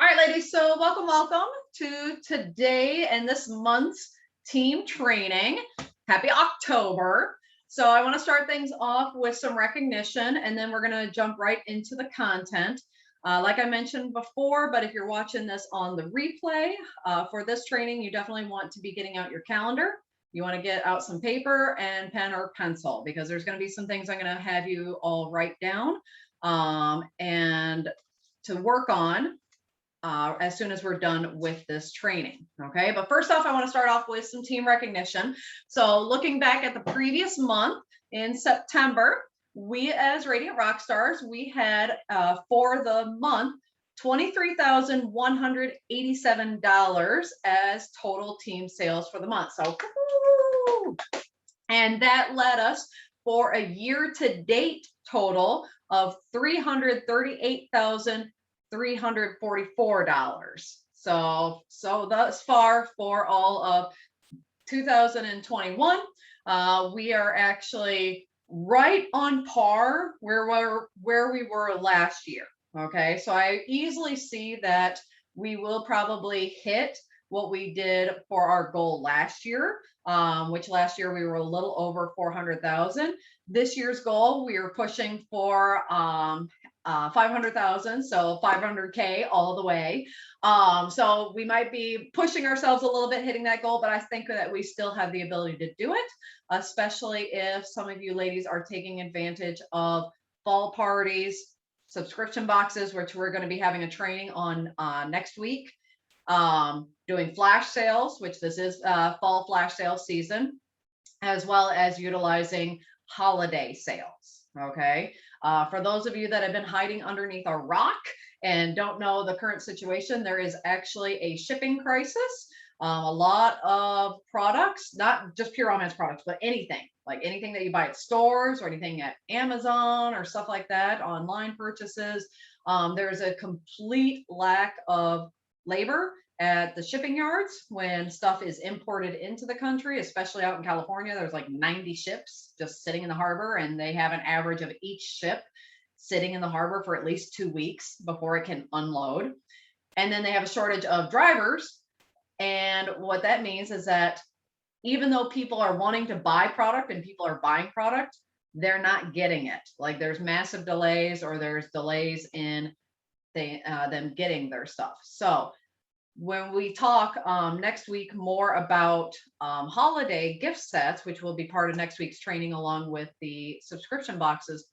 All right, ladies, so welcome to today and this month's team training. Happy October. So I want to start things off with some recognition, and then we're going to jump right into the content. Like I mentioned before, but if you're watching this on the replay for this training, you definitely want to be getting out your calendar. You want to get out some paper and pen or pencil, because there's going to be some things I'm going to have you all write down and to work on as soon as we're done with this training. Okay, but first off, I want to start off with some team recognition. So looking back at the previous month in September, we as Radiant Rockstars, we had for the month $23,187 as total team sales for the month. So, and that led us for a year-to-date total of $338,344. So thus far for all of 2021, we are actually right on par where we were last year. Okay, so I easily see that we will probably hit what we did for our goal last year, which last year we were a little over 400,000. This year's goal, we are pushing for 500,000, so 500K all the way. So we might be pushing ourselves a little bit, hitting that goal, but I think that we still have the ability to do it, especially if some of you ladies are taking advantage of fall parties, subscription boxes, which we're going to be having a training on next week. Doing flash sales, which this is fall flash sale season, as well as utilizing holiday sales. Okay, for those of you that have been hiding underneath a rock and don't know the current situation, there is actually a shipping crisis. A lot of products, not just Pure Romance products, but anything, like anything that you buy at stores or anything at Amazon or stuff like that, online purchases, there's a complete lack of labor at the shipping yards when stuff is imported into the country, especially out in California. There's like 90 ships just sitting in the harbor, and they have an average of each ship sitting in the harbor for at least 2 weeks before it can unload. And then they have a shortage of drivers. And what that means is that even though people are wanting to buy product and people are buying product, they're not getting it. Like there's massive delays, or there's delays in them getting their stuff. So when we talk next week more about holiday gift sets, which will be part of next week's training along with the subscription boxes,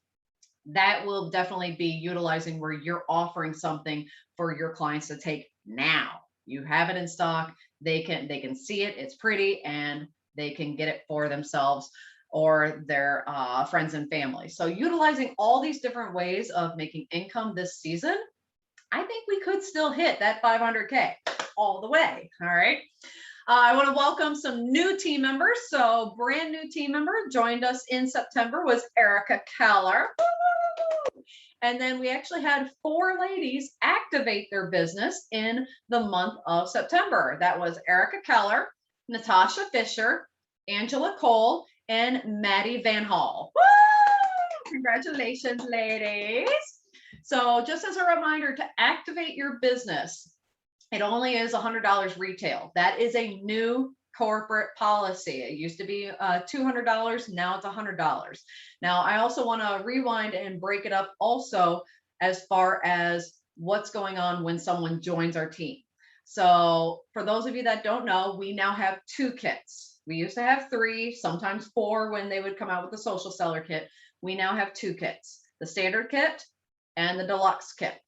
that will definitely be utilizing where you're offering something for your clients to take now. You have it in stock, they can see it, it's pretty, and they can get it for themselves or their friends and family. So utilizing all these different ways of making income this season, I think we could still hit that 500K all the way. All right. I want to welcome some new team members. So brand new team member joined us in September was Erica Keller. And then we actually had 4 ladies activate their business in the month of September. That was Erica Keller, Natasha Fisher, Angela Cole, and Maddie Van Hall. Woo! Congratulations, ladies. So just as a reminder, to activate your business, it only is $100 retail. That is a new corporate policy. It used to be $200. Now it's $100. Now, I also want to rewind and break it up also as far as what's going on when someone joins our team. So for those of you that don't know, we now have 2 kits. We used to have 3, sometimes 4 when they would come out with the social seller kit. We now have 2 kits, the standard kit and the deluxe kit.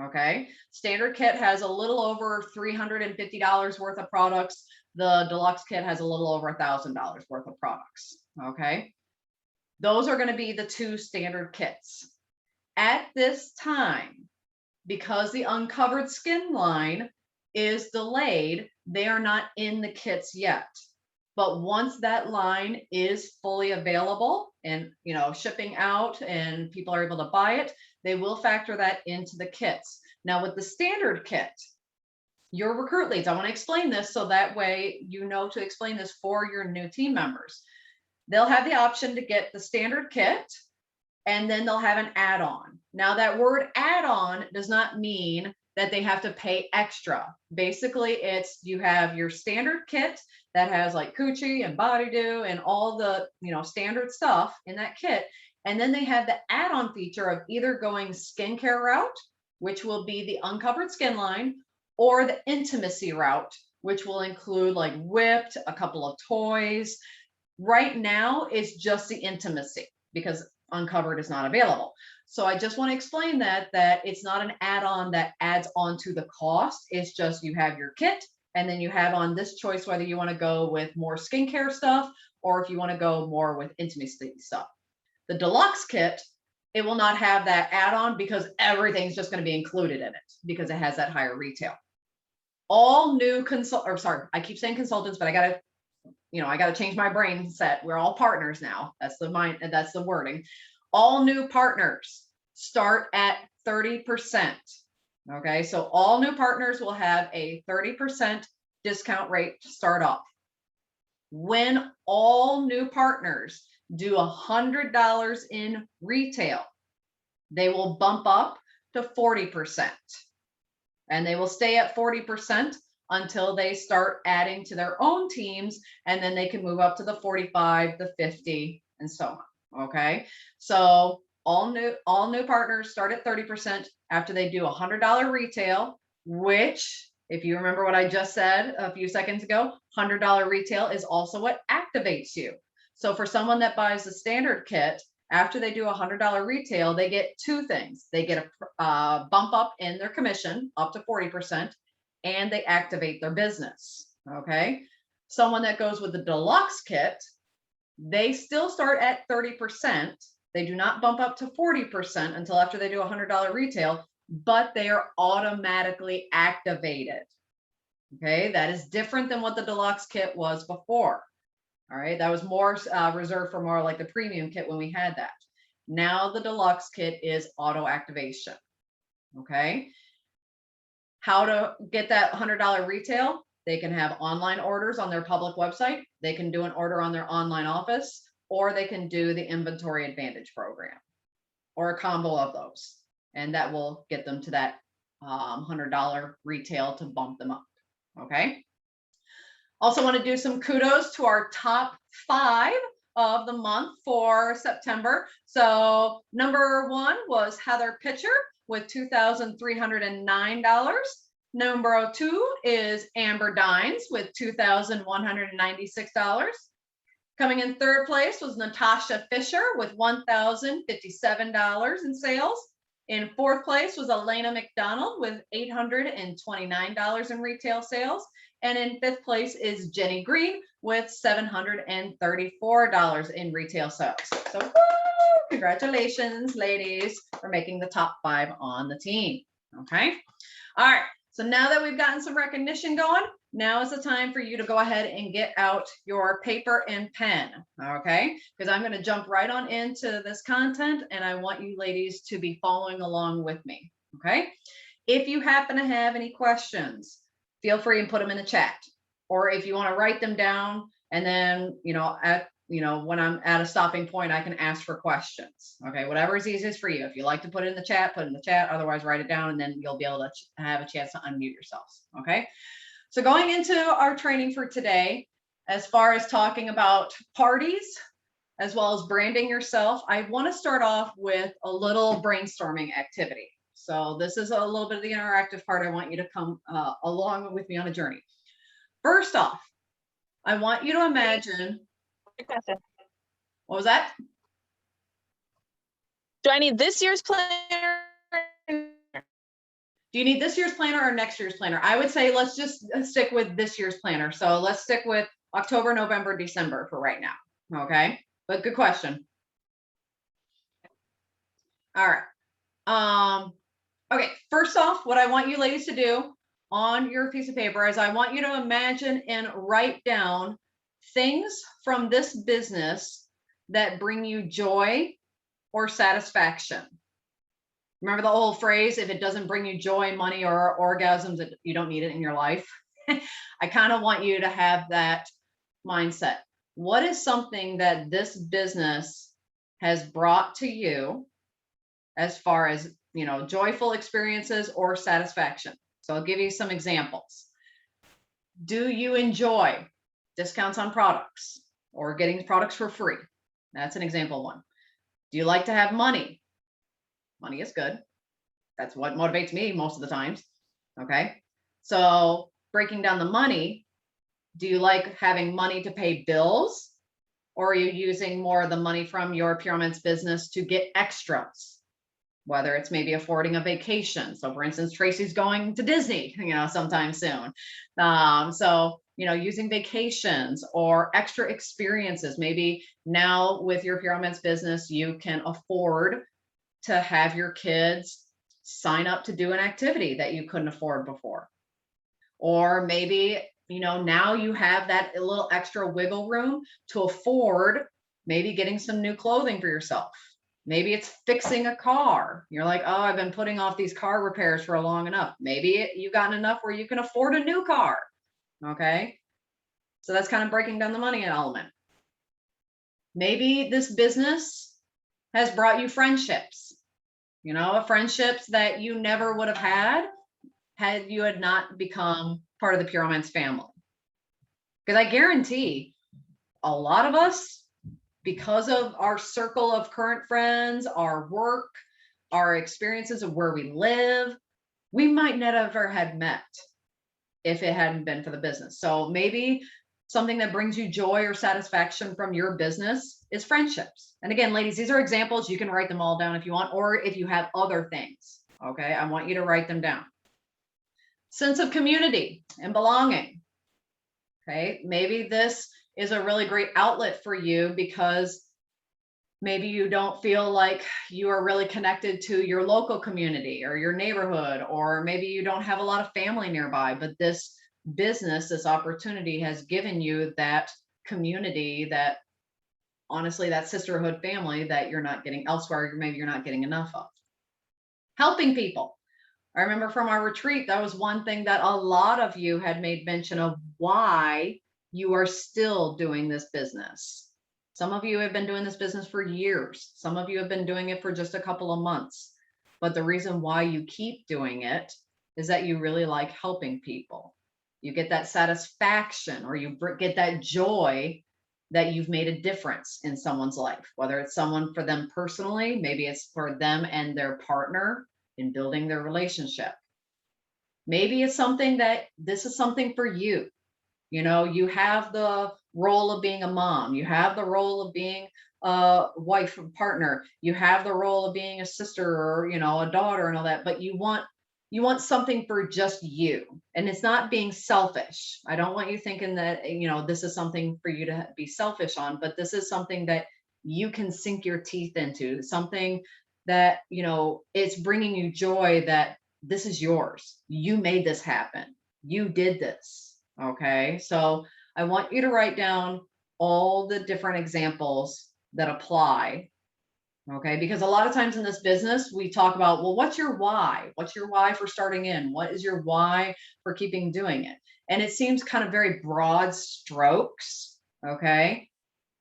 Okay, standard kit has a little over $350 worth of products. The deluxe kit has a little over $1,000 worth of products. Okay, those are going to be the 2 standard kits. At this time, because the uncovered skin line is delayed, they are not in the kits yet. But once that line is fully available and shipping out and people are able to buy it, they will factor that into the kits. Now with the standard kit, your recruit leads, I want to explain this so that way you know to explain this for your new team members. They'll have the option to get the standard kit, and then they'll have an add-on. Now that word add-on does not mean that they have to pay extra. Basically, it's you have your standard kit that has like coochie and body dew and all the, standard stuff in that kit. And then they have the add-on feature of either going skincare route, which will be the uncovered skin line, or the intimacy route, which will include like whipped, a couple of toys. Right now, it's just the intimacy because uncovered is not available. So I just want to explain that it's not an add-on that adds on to the cost. It's just you have your kit and then you have on this choice whether you want to go with more skincare stuff or if you want to go more with intimacy stuff. The deluxe kit, it will not have that add-on because everything's just going to be included in it because it has that higher retail. All new I keep saying consultants, but I gotta change my brain set. We're all partners now. That's the wording. All new partners start at 30%. Okay, so all new partners will have a 30% discount rate to start off. When all new partners do $100 in retail, they will bump up to 40%. And they will stay at 40% until they start adding to their own teams, and then they can move up to the 45, the 50, and so on. Okay, so all new partners start at 30% after they do $100 retail, which, if you remember what I just said a few seconds ago, $100 retail is also what activates you. So for someone that buys the standard kit, after they do $100 retail, they get two things. They get a bump up in their commission up to 40%, and they activate their business. Okay. Someone that goes with the deluxe kit, they still start at 30%. They do not bump up to 40% until after they do $100 retail, but they are automatically activated. Okay. That is different than what the deluxe kit was before. All right, that was more reserved for more like the premium kit when we had that. Now the deluxe kit is auto activation. Okay. How to get that $100 retail? They can have online orders on their public website. They can do an order on their online office, or they can do the inventory advantage program or a combo of those. And that will get them to that $100 retail to bump them up. Okay. Also want to do some kudos to our top 5 of the month for September. So number 1 was Heather Pitcher with $2,309. Number 2 is Amber Dines with $2,196. Coming in third place was Natasha Fisher with $1,057 in sales. In fourth place was Elena McDonald with $829 in retail sales. And in fifth place is Jenny Green with $734 in retail sales. So woo, congratulations, ladies, for making the top 5 on the team. Okay. All right. So now that we've gotten some recognition going, now is the time for you to go ahead and get out your paper and pen. Okay. Because I'm going to jump right on into this content and I want you ladies to be following along with me. Okay. If you happen to have any questions, feel free and put them in the chat. Or if you want to write them down and then, when I'm at a stopping point, I can ask for questions. Okay, whatever is easiest for you. If you like to put it in the chat, put it in the chat. Otherwise, write it down and then you'll be able to have a chance to unmute yourselves. Okay, so going into our training for today, as far as talking about parties, as well as branding yourself, I want to start off with a little brainstorming activity. So this is a little bit of the interactive part. I want you to come along with me on a journey. First off, I want you to imagine. What was that? Do I need this year's planner? Do you need this year's planner or next year's planner? I would say let's just stick with this year's planner. So let's stick with October, November, December for right now. Okay, but good question. All right. Okay, first off, what I want you ladies to do on your piece of paper is I want you to imagine and write down things from this business that bring you joy or satisfaction. Remember the old phrase, if it doesn't bring you joy, money, or orgasms, you don't need it in your life. I kind of want you to have that mindset. What is something that this business has brought to you as far as, joyful experiences or satisfaction. So I'll give you some examples. Do you enjoy discounts on products or getting products for free? That's an example one. Do you like to have money? Money is good. That's what motivates me most of the times. Okay. So breaking down the money, do you like having money to pay bills? Or are you using more of the money from your Pure Romance business to get extras? Whether it's maybe affording a vacation. So for instance, Tracy's going to Disney, sometime soon. Using vacations or extra experiences. Maybe now with your Pure Romance business, you can afford to have your kids sign up to do an activity that you couldn't afford before. Or maybe, now you have that little extra wiggle room to afford maybe getting some new clothing for yourself. Maybe it's fixing a car. You're like, oh, I've been putting off these car repairs for long enough. Maybe you've gotten enough where you can afford a new car. Okay. So that's kind of breaking down the money element. Maybe this business has brought you friendships, friendships that you never would have had you had not become part of the Pure Romance family. Because I guarantee a lot of us, because of our circle of current friends, our work, our experiences of where we live, we might never have met if it hadn't been for the business. So maybe something that brings you joy or satisfaction from your business is friendships. And again, ladies, these are examples. You can write them all down if you want, or if you have other things, okay, I want you to write them down. Sense of community and belonging. Okay, maybe this is a really great outlet for you because maybe you don't feel like you are really connected to your local community or your neighborhood, or maybe you don't have a lot of family nearby, but this business, this opportunity has given you that community, that honestly, that sisterhood family that you're not getting elsewhere, maybe you're not getting enough of. Helping people. I remember from our retreat, that was one thing that a lot of you had made mention of, why you are still doing this business. Some of you have been doing this business for years. Some of you have been doing it for just a couple of months. But the reason why you keep doing it is that you really like helping people. You get that satisfaction, or you get that joy that you've made a difference in someone's life, whether it's someone for them personally, maybe it's for them and their partner in building their relationship. Maybe it's something that this is something for you. You have the role of being a mom. You have the role of being a wife or partner. You have the role of being a sister or, a daughter and all that, but you want something for just you. And it's not being selfish. I don't want you thinking that, this is something for you to be selfish on, but this is something that you can sink your teeth into, something that, it's bringing you joy, that this is yours. You made this happen. You did this. Okay. So I want you to write down all the different examples that apply. Okay. Because a lot of times in this business, we talk about, well, what's your why? What's your why for starting in? What is your why for keeping doing it? And it seems kind of very broad strokes. Okay.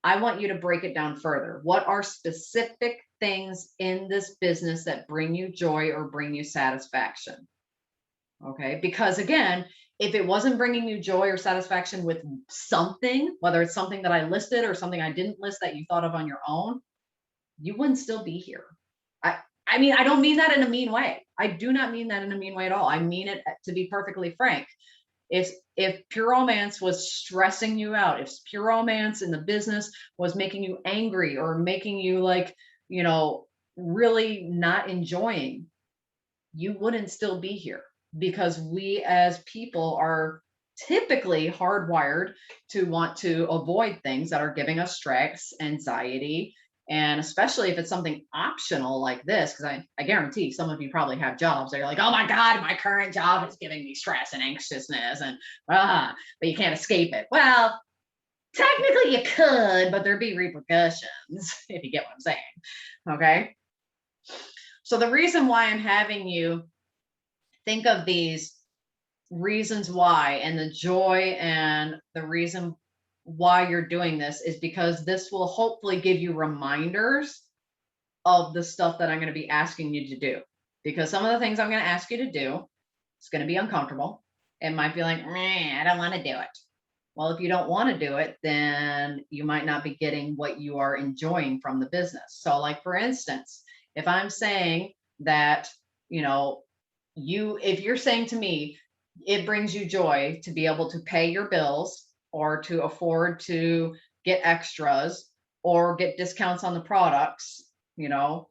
I want you to break it down further. What are specific things in this business that bring you joy or bring you satisfaction? Okay. Because again, if it wasn't bringing you joy or satisfaction with something, whether it's something that I listed or something I didn't list that you thought of on your own, you wouldn't still be here. I mean, I don't mean that in a mean way. I do not mean that in a mean way at all. I mean it to be perfectly frank. If Pure Romance was stressing you out, if Pure Romance in the business was making you angry or making you like, really not enjoying, you wouldn't still be here, because we as people are typically hardwired to want to avoid things that are giving us stress, anxiety, and especially if it's something optional like this, because I guarantee some of you probably have jobs that you're like, oh my God, my current job is giving me stress and anxiousness, and but you can't escape it. Well, technically you could, but there'd be repercussions if you get what I'm saying. Okay. So the reason why I'm having you think of these reasons why, and the joy and the reason why you're doing this, is because this will hopefully give you reminders of the stuff that I'm going to be asking you to do. Because some of the things I'm going to ask you to do, it's going to be uncomfortable. It might be like, "Meh, I don't want to do it." Well, if you don't want to do it, then you might not be getting what you are enjoying from the business. So, like for instance, if I'm saying that, you know, if you're saying to me, it brings you joy to be able to pay your bills or to afford to get extras or get discounts on the products, you know,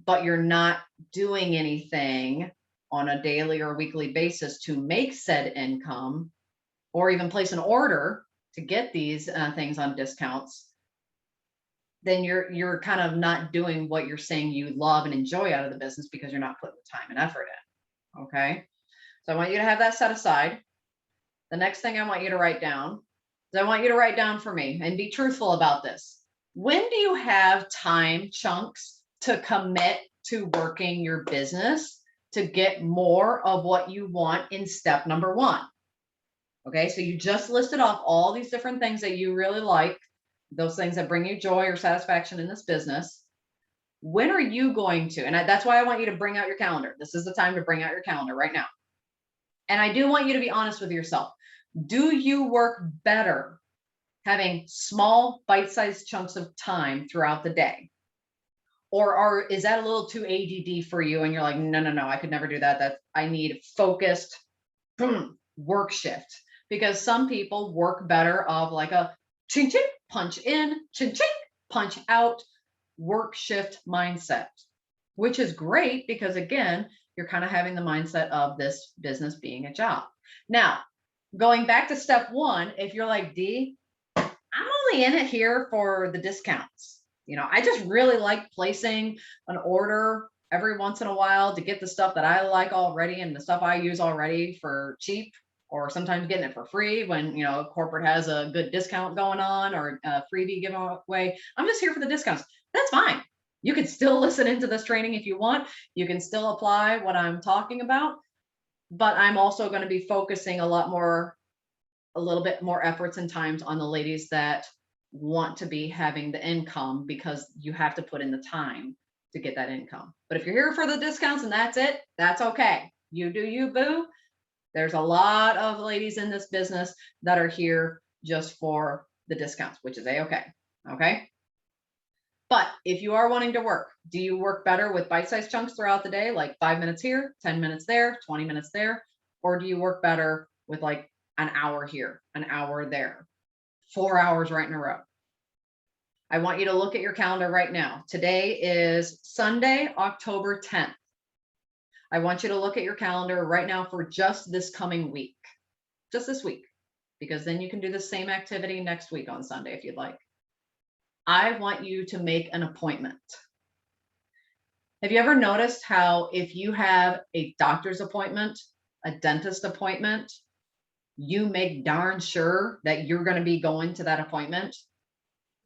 but you're not doing anything on a daily or weekly basis to make said income or even place an order to get these things on discounts, then you're kind of not doing what you're saying you love and enjoy out of the business because you're not putting the time and effort in. Okay. So I want you to have that set aside. The next thing I want you to write down is I want you to write down for me and be truthful about this. When do you have time chunks to commit to working your business to get more of what you want in step number one? Okay, so you just listed off all these different things that you really like, those things that bring you joy or satisfaction in this business. When are you going to? And that's why I want you to bring out your calendar. This is the time to bring out your calendar right now. And I do want you to be honest with yourself. Do you work better having small bite-sized chunks of time throughout the day? Or is that a little too ADD for you? And you're like, no, I could never do that. I need focused work shift. Because some people work better of like a ching ching, punch in, ching ching, punch out work shift mindset, which is great because again, you're kind of having the mindset of this business being a job. Now, going back to step one, if you're like, Dee, I'm only in it here for the discounts. I just really like placing an order every once in a while to get the stuff that I like already and the stuff I use already for cheap, or sometimes getting it for free when corporate has a good discount going on or a freebie giveaway. I'm just here for the discounts. That's fine. You can still listen into this training if you want. You can still apply what I'm talking about, but I'm also going to be focusing a little bit more efforts and times on the ladies that want to be having the income, because you have to put in the time to get that income. But if you're here for the discounts and that's it, that's okay. You do you, boo. There's a lot of ladies in this business that are here just for the discounts, which is a-okay. Okay. But if you are wanting to work, do you work better with bite-sized chunks throughout the day, like 5 minutes here, 10 minutes there, 20 minutes there? Or do you work better with like an hour here, an hour there, 4 hours right in a row? I want you to look at your calendar right now. Today is Sunday, October 10th. I want you to look at your calendar right now for just this coming week, just this week, because then you can do the same activity next week on Sunday if you'd like. I want you to make an appointment. Have you ever noticed how if you have a doctor's appointment, a dentist appointment, you make darn sure that you're going to be going to that appointment?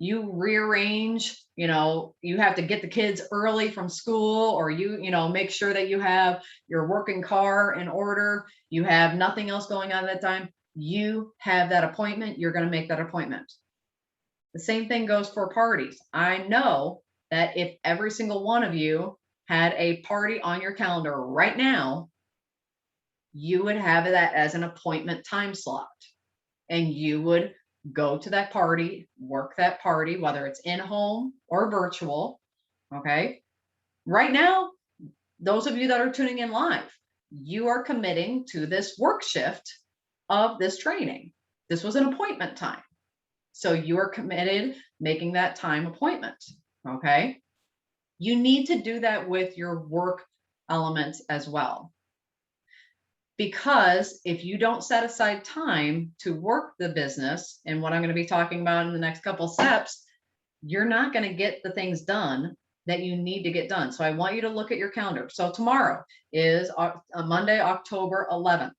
You rearrange, you have to get the kids early from school, or you make sure that you have your working car in order. You have nothing else going on at that time. You have that appointment. You're going to make that appointment. The same thing goes for parties. I know that if every single one of you had a party on your calendar right now, you would have that as an appointment time slot, and you would go to that party, work that party, whether it's in home or virtual. Okay. Right now, those of you that are tuning in live, you are committing to this work shift of this training. This was an appointment time. So you are committed making that time appointment. Okay. You need to do that with your work elements as well. Because if you don't set aside time to work the business and what I'm going to be talking about in the next couple steps, you're not going to get the things done that you need to get done. So I want you to look at your calendar. So tomorrow is Monday, October 11th.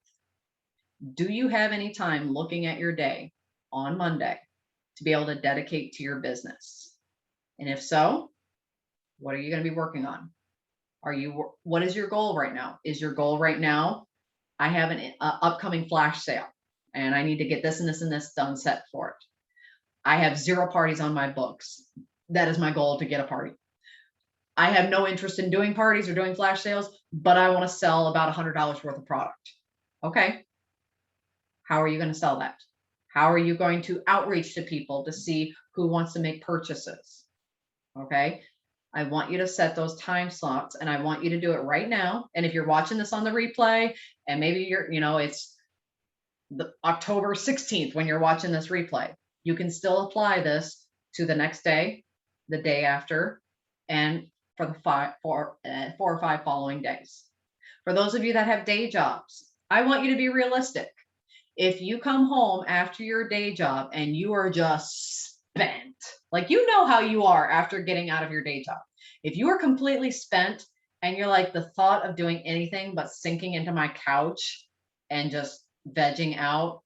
Do you have any time looking at your day on Monday to be able to dedicate to your business? And if so, what are you going to be working on? What is your goal right now? Is your goal right now, I have an upcoming flash sale and I need to get this and this and this done set for it. I have 0 parties on my books. That is my goal, to get a party. I have no interest in doing parties or doing flash sales, but I want to sell about $100 worth of product. Okay. How are you going to sell that? How are you going to outreach to people to see who wants to make purchases? Okay. I want you to set those time slots and I want you to do it right now. And if you're watching this on the replay and maybe it's the October 16th when you're watching this replay, you can still apply this to the next day, the day after, and for the 4 or 5 following days. For those of you that have day jobs, I want you to be realistic. If you come home after your day job and you are just spent, like you know how you are after getting out of your day job. If you are completely spent and you're like the thought of doing anything but sinking into my couch and just vegging out,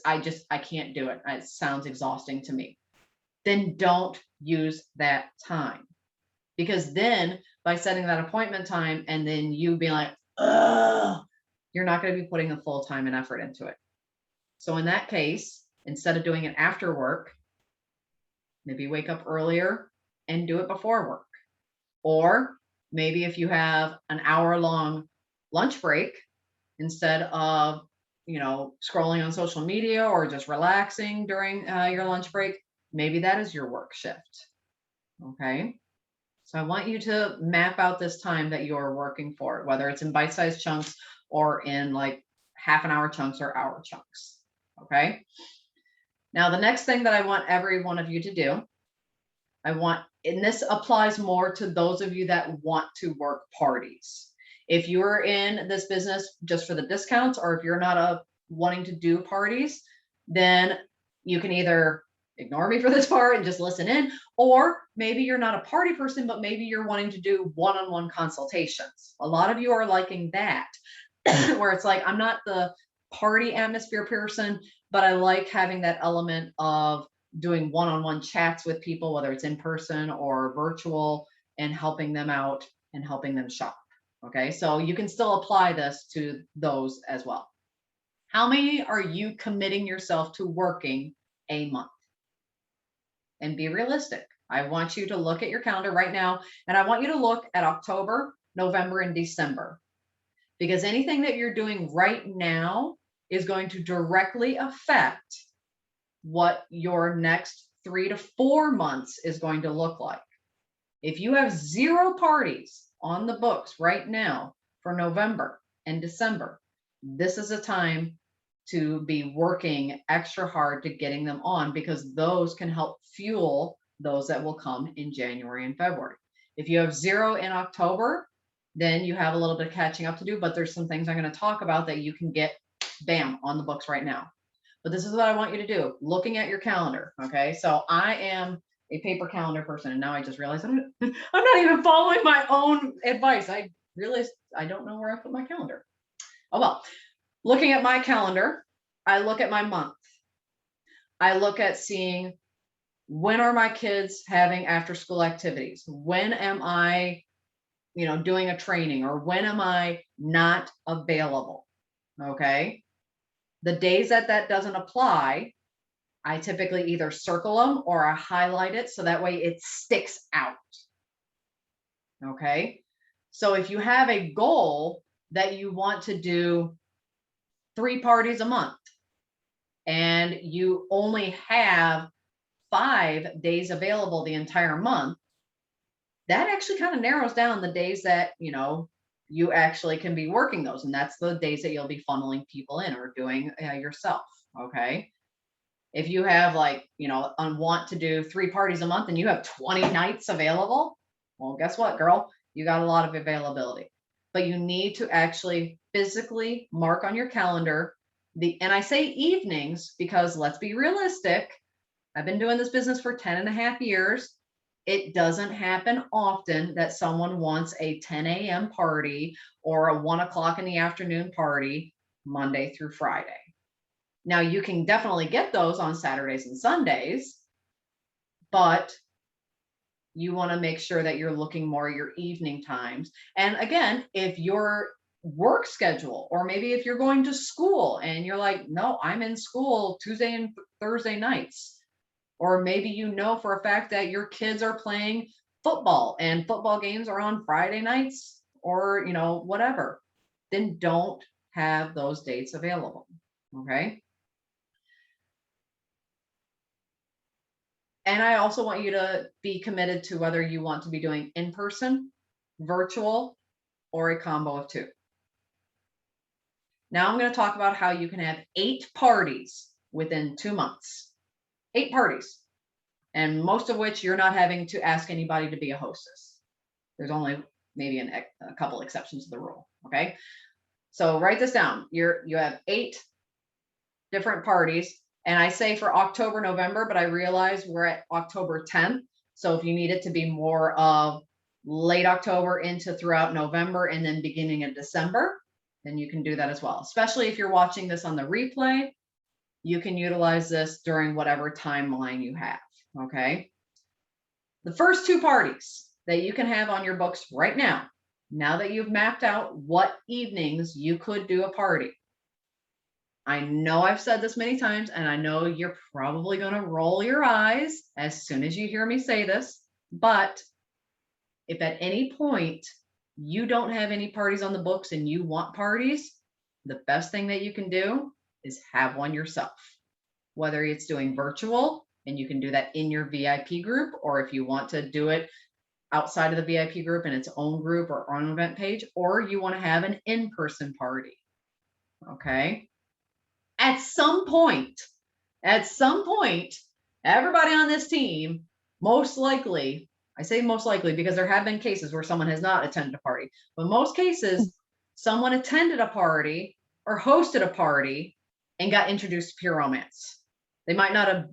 I can't do it. It sounds exhausting to me. Then don't use that time. Because then by setting that appointment time and then you being like, ugh, you're not going to be putting the full time and effort into it. So in that case, instead of doing it after work, maybe wake up earlier and do it before work. Or maybe if you have an hour-long lunch break, instead of, scrolling on social media or just relaxing during your lunch break, maybe that is your work shift. Okay. So I want you to map out this time that you're working for, whether it's in bite-sized chunks or in like half an hour chunks or hour chunks. Okay. Now, the next thing that I want every one of you to do, and this applies more to those of you that want to work parties. If you're in this business just for the discounts, or if you're not wanting to do parties, then you can either ignore me for this part and just listen in, or maybe you're not a party person, but maybe you're wanting to do one-on-one consultations. A lot of you are liking that, where it's like, I'm not the party atmosphere person, but I like having that element of doing one-on-one chats with people, whether it's in person or virtual, and helping them out and helping them shop. Okay, so you can still apply this to those as well. How many are you committing yourself to working a month? And be realistic. I want you to look at your calendar right now, and I want you to look at October, November, and December, because anything that you're doing right now is going to directly affect what your next 3 to 4 months is going to look like. If you have 0 parties on the books right now for November and December, this is a time to be working extra hard to getting them on, because those can help fuel those that will come in January and February. If you have 0 in October, then you have a little bit of catching up to do, but there's some things I'm going to talk about that you can get, bam, on the books right now. But this is what I want you to do, looking at your calendar. Okay, so I am a paper calendar person, and now I just realized I'm not even following my own advice. I realized I don't know where I put my calendar. Oh well. Looking at my calendar, I look at my month. I look at seeing, when are my kids having after school activities? When am I, doing a training, or when am I not available? Okay. The days that doesn't apply, I typically either circle them or I highlight it so that way it sticks out. Okay. So if you have a goal that you want to do 3 parties a month, and you only have 5 days available the entire month, that actually kind of narrows down the days that, you actually can be working those. And that's the days that you'll be funneling people in or doing yourself. Okay. If you have want to do 3 parties a month and you have 20 nights available, well, guess what, girl? You got a lot of availability. But you need to actually physically mark on your calendar and I say evenings because, let's be realistic, I've been doing this business for 10.5 years. It doesn't happen often that someone wants a 10 a.m. party or a 1 o'clock in the afternoon party Monday through Friday. Now, you can definitely get those on Saturdays and Sundays, but you want to make sure that you're looking more at your evening times. And again, if your work schedule, or maybe if you're going to school and you're like, no, I'm in school Tuesday and Thursday nights, or maybe for a fact that your kids are playing football and football games are on Friday nights or, whatever, then don't have those dates available. Okay. And I also want you to be committed to whether you want to be doing in person, virtual, or a combo of two. Now I'm going to talk about how you can have 8 parties within 2 months. 8 parties. And most of which you're not having to ask anybody to be a hostess. There's only maybe a couple exceptions to the rule. Okay. So write this down. You have 8 different parties. And I say for October, November, but I realize we're at October 10th. So if you need it to be more of late October into throughout November and then beginning of December, then you can do that as well. Especially if you're watching this on the replay, you can utilize this during whatever timeline you have. Okay. The first 2 parties that you can have on your books right now that you've mapped out what evenings you could do a party. I know I've said this many times, and I know you're probably going to roll your eyes as soon as you hear me say this, but if at any point you don't have any parties on the books and you want parties, the best thing that you can do is have one yourself. Whether it's doing virtual, and you can do that in your VIP group, or if you want to do it outside of the VIP group in its own group or own event page, or you want to have an in-person party. Okay. At some point, everybody on this team, most likely, I say most likely because there have been cases where someone has not attended a party, but most cases, someone attended a party or hosted a party and got introduced to Pure Romance. They might not have,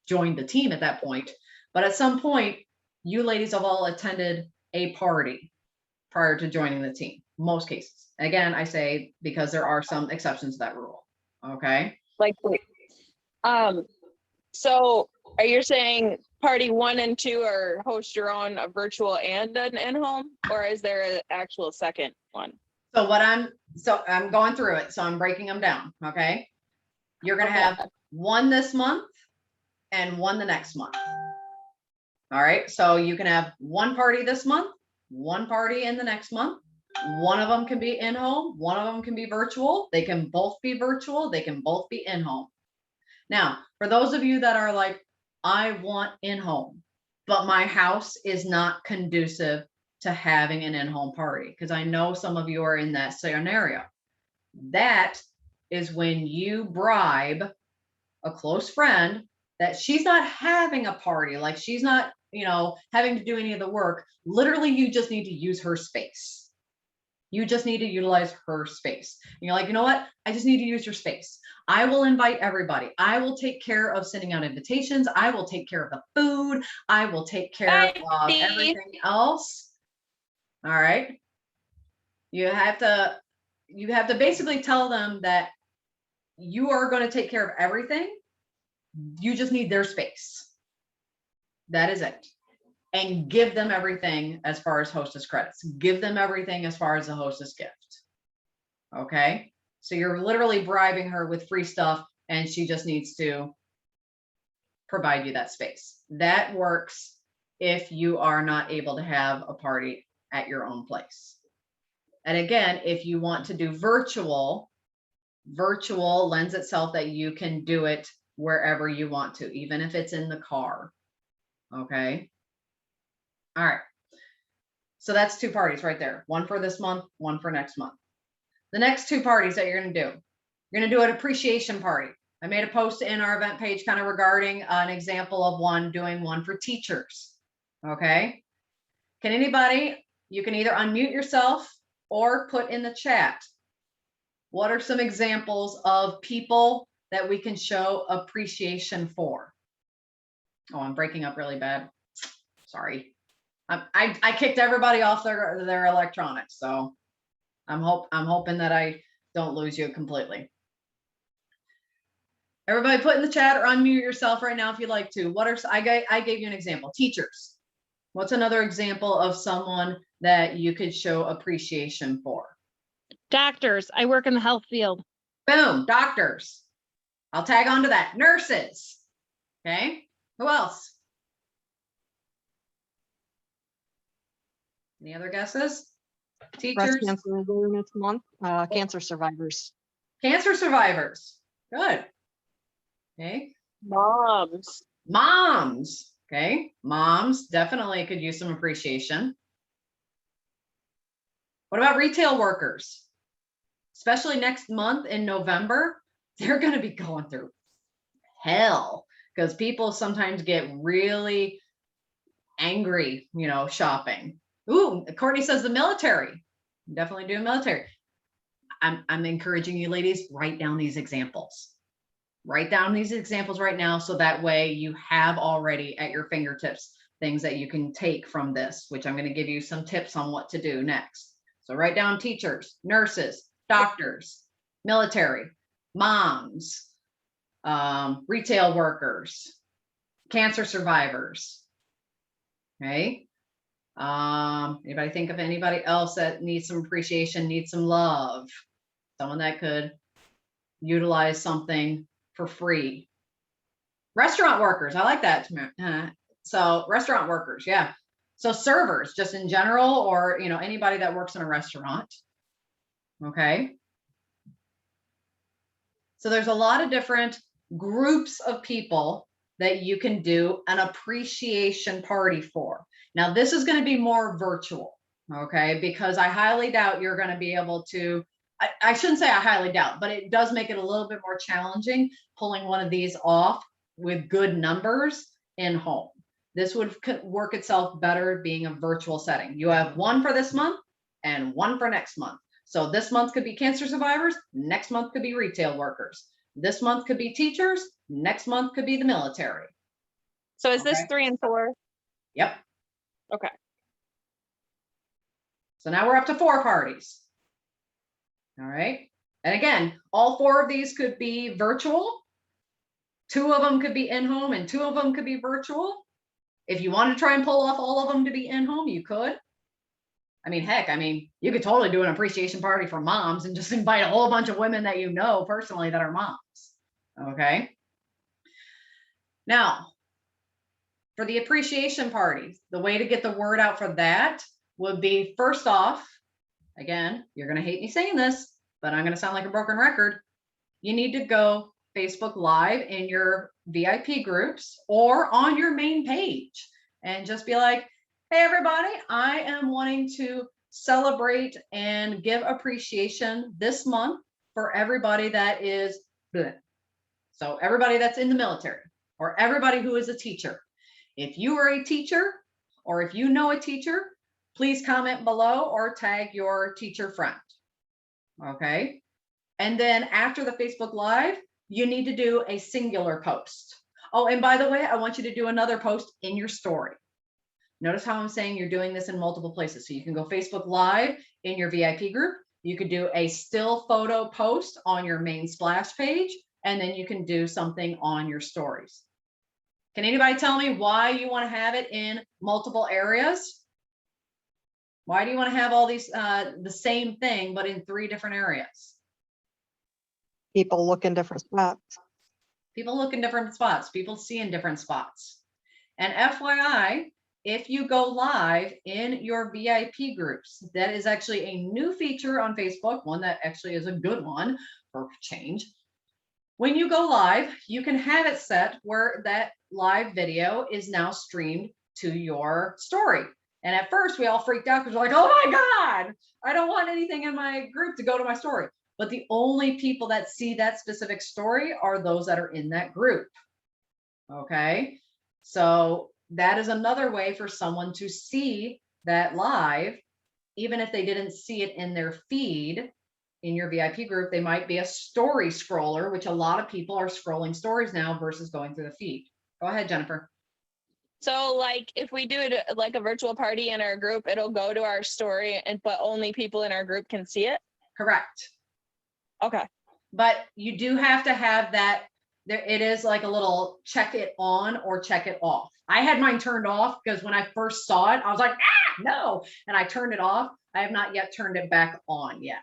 joined the team at that point, but at some point, you ladies have all attended a party prior to joining the team, most cases. Again, I say because there are some exceptions to that rule. Okay. Like, so are you saying party 1 and 2 are host your own, a virtual and an in-home, or is there an actual second one? So I'm going through it. So I'm breaking them down. Okay. You're going to have one this month and one the next month. All right. So you can have one party this month, one party in the next month. One of them can be in-home, one of them can be virtual. They can both be virtual, they can both be in-home. Now, for those of you that are like, I want in-home, but my house is not conducive to having an in-home party, because I know some of you are in that scenario. That is when you bribe a close friend that she's not having a party, like she's not, having to do any of the work. Literally, you just need to use her space. You just need to utilize her space. And you're like, you know what? I just need to use your space. I will invite everybody. I will take care of sending out invitations. I will take care of the food. I will take care of everything else. All right. You have to basically tell them that you are going to take care of everything. You just need their space. That is it. And give them everything as far as hostess credits. Give them everything as far as a hostess gift. Okay. So you're literally bribing her with free stuff and she just needs to provide you that space. That works if you are not able to have a party at your own place. And again, if you want to do virtual lends itself that you can do it wherever you want to, even if it's in the car. Okay. All right. So that's 2 parties right there. One for this month, one for next month. The next 2 parties that you're going to do, you're going to do an appreciation party. I made a post in our event page kind of regarding an example of doing one for teachers. Okay. Can anybody, you can either unmute yourself or put in the chat. What are some examples of people that we can show appreciation for? Oh, I'm breaking up really bad. Sorry. I kicked everybody off their electronics, so I'm hoping that I don't lose you completely. Everybody put in the chat or unmute yourself right now if you'd like to. I gave you an example. Teachers. What's another example of someone that you could show appreciation for? Doctors. I work in the health field. Boom, doctors. I'll tag on to that. Nurses. Okay. Who else? Any other guesses? Breast Teachers, Cancer Awareness Month, cancer survivors. cancer survivors. Good. Okay. Moms. Moms. Okay. Moms definitely could use some appreciation. What about retail workers? Especially next month in November, they're going to be going through hell because people sometimes get really angry, shopping. Ooh, Courtney says the military. Definitely do military. I'm encouraging you ladies, write down these examples. Write down these examples right now so that way you have already at your fingertips things that you can take from this, which I'm going to give you some tips on what to do next. So write down teachers, nurses, doctors, military, moms, retail workers, cancer survivors. Okay. Anybody think of anybody else that needs some appreciation, needs some love? Someone that could utilize something for free. Restaurant workers, I like that. So restaurant workers, yeah. So servers, just in general, or anybody that works in a restaurant. Okay. So there's a lot of different groups of people that you can do an appreciation party for. Now, this is going to be more virtual, okay? Because I highly doubt you're going to be able to, I shouldn't say I highly doubt, but it does make it a little bit more challenging pulling one of these off with good numbers in home. This would work itself better being a virtual setting. You have one for this month and one for next month. So this month could be cancer survivors, next month could be retail workers. This month could be teachers, next month could be the military. So is this Okay. 3 and 4? Yep. Okay. So now we're up to 4 parties. All right. And again, all 4 of these could be virtual. 2 of them could be in-home and 2 of them could be virtual. If you want to try and pull off all of them to be in-home, you could. I mean, heck, you could totally do an appreciation party for moms and just invite a whole bunch of women that you know personally that are moms. Okay. Now, for the appreciation parties, the way to get the word out for that would be, first off, again, you're going to hate me saying this, but I'm going to sound like a broken record. You need to go Facebook Live in your VIP groups or on your main page and just be like, hey, everybody, I am wanting to celebrate and give appreciation this month for everybody that is bleh. So everybody that's in the military or everybody who is a teacher. If you are a teacher or if you know a teacher, please comment below or tag your teacher friend. Okay. And then after the Facebook Live, you need to do a singular post. Oh, and by the way, I want you to do another post in your story. Notice how I'm saying you're doing this in multiple places. So you can go Facebook Live in your VIP group. You could do a still photo post on your main splash page, and then you can do something on your stories. Can anybody tell me why you want to have it in multiple areas? Why do you want to have all these, the same thing, but in 3 different areas? People look in different spots. People look in different spots. People see in different spots. And FYI, if you go live in your VIP groups, that is actually a new feature on Facebook, one that actually is a good one for change. When you go live, you can have it set where that live video is now streamed to your story. And at first we all freaked out because we're like, oh my God, I don't want anything in my group to go to my story. But the only people that see that specific story are those that are in that group. Okay. So that is another way for someone to see that live, even if they didn't see it in their feed in your VIP group. They might be a story scroller, which a lot of people are scrolling stories now versus going through the feed. Go ahead, Jennifer. So like if we do it like a virtual party in our group, it'll go to our story but only people in our group can see it? Correct. Okay. But you do have to have that. There, it is like a little check it on or check it off. I had mine turned off because when I first saw it, I was like, no, and I turned it off. I have not yet turned it back on yet.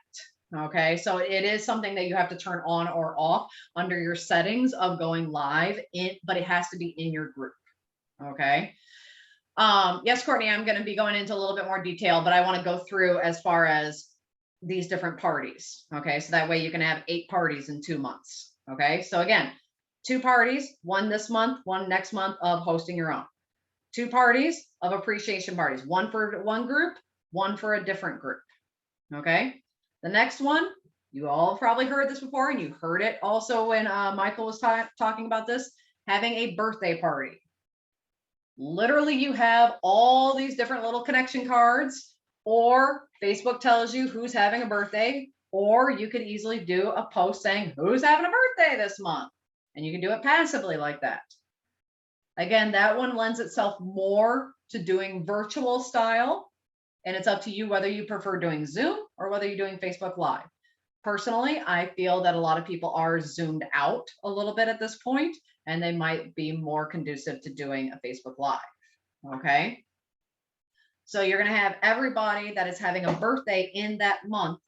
Okay, so it is something that you have to turn on or off under your settings of going live in, but it has to be in your group. Okay, Yes, Courtney, I'm going to be going into a little bit more detail, but I want to go through as far as these different parties. Okay, so that way you can have 8 parties in 2 months. Okay, so again, 2 parties, one this month, one next month of hosting your own. 2 parties of appreciation parties, one for one group, one for a different group. Okay, the next one, you all have probably heard this before, and you heard it also when Michael was talking about this, having a birthday party. Literally, you have all these different little connection cards, or Facebook tells you who's having a birthday, or you could easily do a post saying who's having a birthday this month, and you can do it passively like that. Again, that one lends itself more to doing virtual style, and it's up to you whether you prefer doing Zoom or whether you're doing Facebook Live. Personally, I feel that a lot of people are zoomed out a little bit at this point, and they might be more conducive to doing a Facebook Live. Okay. So you're going to have everybody that is having a birthday in that month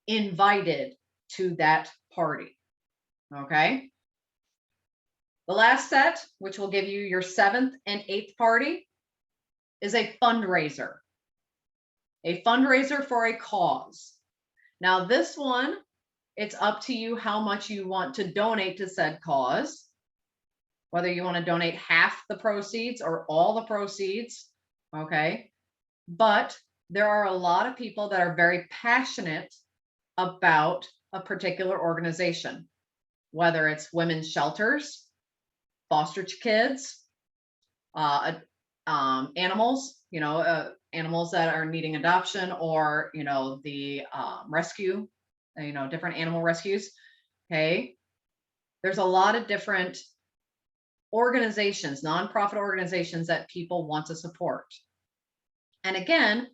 invited to that party. Okay. The last set, which will give you your 7th and 8th party, is a fundraiser. A fundraiser for a cause. Now, this one, it's up to you how much you want to donate to said cause, whether you want to donate half the proceeds or all the proceeds. Okay. But there are a lot of people that are very passionate about a particular organization, whether it's women's shelters, foster kids, animals, animals that are needing adoption, or, the rescue, different animal rescues. Okay. There's a lot of different organizations, nonprofit organizations that people want to support. And again,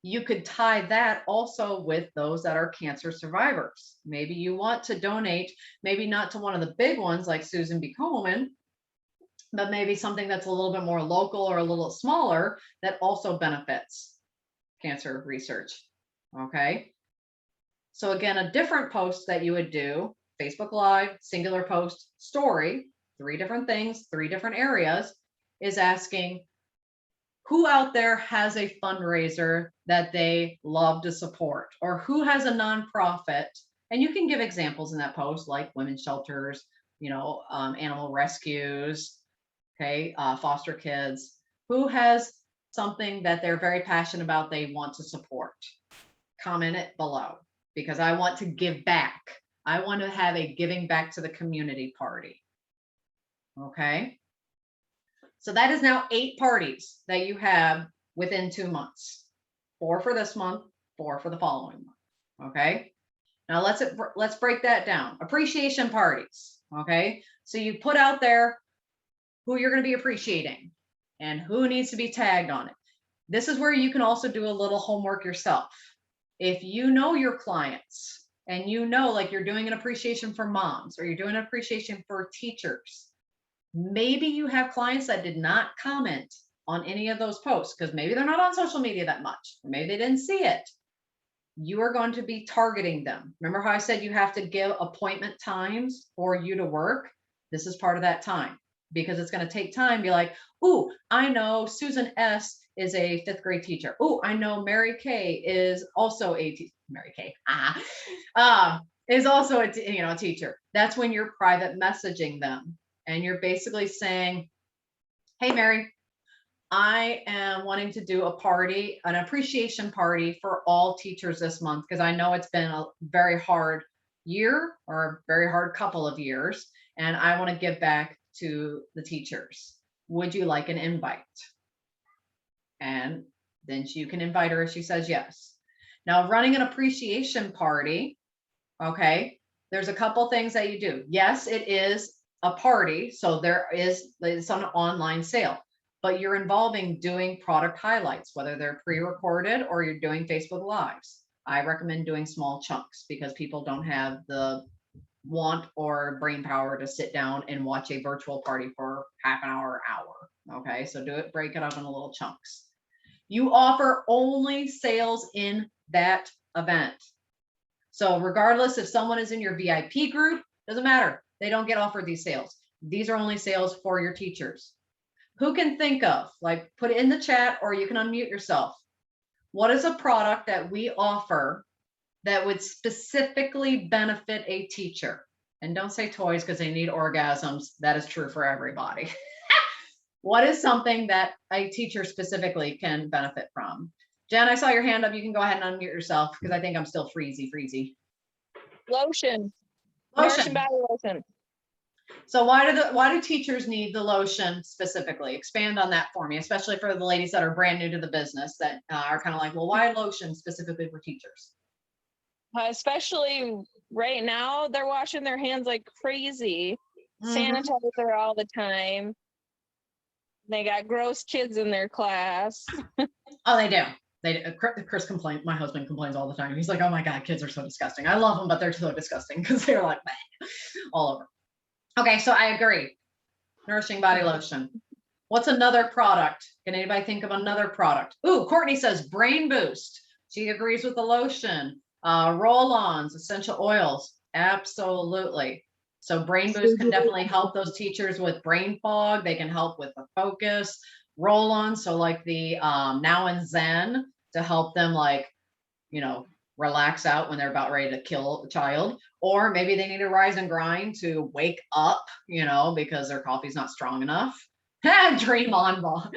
you could tie that also with those that are cancer survivors. Maybe you want to donate, maybe not to one of the big ones like Susan B. Komen, but maybe something that's a little bit more local or a little smaller that also benefits cancer research. Okay. So again, a different post that you would do, Facebook Live, singular post, story, 3 different things, 3 different areas, is asking who out there has a fundraiser that they love to support, or who has a nonprofit. And you can give examples in that post, like women's shelters, animal rescues, okay, foster kids, who has something that they're very passionate about, they want to support. Comment it below, because I want to give back. I want to have a giving back to the community party. Okay. So that is now 8 parties that you have within 2 months. 4 for this month, 4 for the following month. Okay. Now let's break that down. Appreciation parties. Okay. So you put out there who you're going to be appreciating and who needs to be tagged on it. This is where you can also do a little homework yourself. If you know your clients and like you're doing an appreciation for moms, or you're doing an appreciation for teachers, maybe you have clients that did not comment on any of those posts because maybe they're not on social media that much, or maybe they didn't see it. You are going to be targeting them. Remember how I said you have to give appointment times for you to work? This is part of that time, because it's going to take time. Be like, ooh, I know Susan S. is a 5th grade teacher. Ooh, I know Mary Kay is also a Mary Kay is also a teacher. That's when you're private messaging them. And you're basically saying, hey, Mary, I am wanting to do a party, an appreciation party for all teachers this month, because I know it's been a very hard year, or a very hard couple of years, and I want to give back to the teachers. Would you like an invite? And then you can invite her if she says yes. Now, running an appreciation party, okay, there's a couple things that you do. Yes, it is a party, so it's an online sale, but you're involving doing product highlights, whether they're pre-recorded or you're doing Facebook Lives. I recommend doing small chunks because people don't have the want or brain power to sit down and watch a virtual party for half an hour. Okay, so break it up in little chunks. You offer only sales in that event. So regardless if someone is in your VIP group, doesn't matter. They don't get offered these sales. These are only sales for your teachers. Who can think of, like, put it in the chat or you can unmute yourself. What is a product that we offer that would specifically benefit a teacher? And don't say toys because they need orgasms. That is true for everybody. What is something that a teacher specifically can benefit from? Jen, I saw your hand up. You can go ahead and unmute yourself because I think I'm still freezy. Lotion. Nourishing Lotion. body lotion. So why do teachers need the lotion specifically? Expand on that for me, especially for the ladies that are brand new to the business that are kind of like, well, why lotion specifically for teachers? Especially right now, they're washing their hands like crazy. Sanitizer all the time. They got gross kids in their class. Oh, they do. Chris complains. My husband complains all the time. He's like, oh my God, kids are so disgusting. I love them, but they're so disgusting because they're like all over. Okay, so I agree. Nourishing body lotion. What's another product? Can anybody think of another product? Ooh, Courtney says brain boost. She agrees with the lotion. Roll-ons, essential oils. Absolutely. So brain boost can definitely help those teachers with brain fog. They can help with the focus. Roll-ons, so like the Now and Zen to help them, like, you know, relax out when they're about ready to kill a child, or maybe they need a rise and grind to wake up, you know, because their coffee's not strong enough. Dream on ball.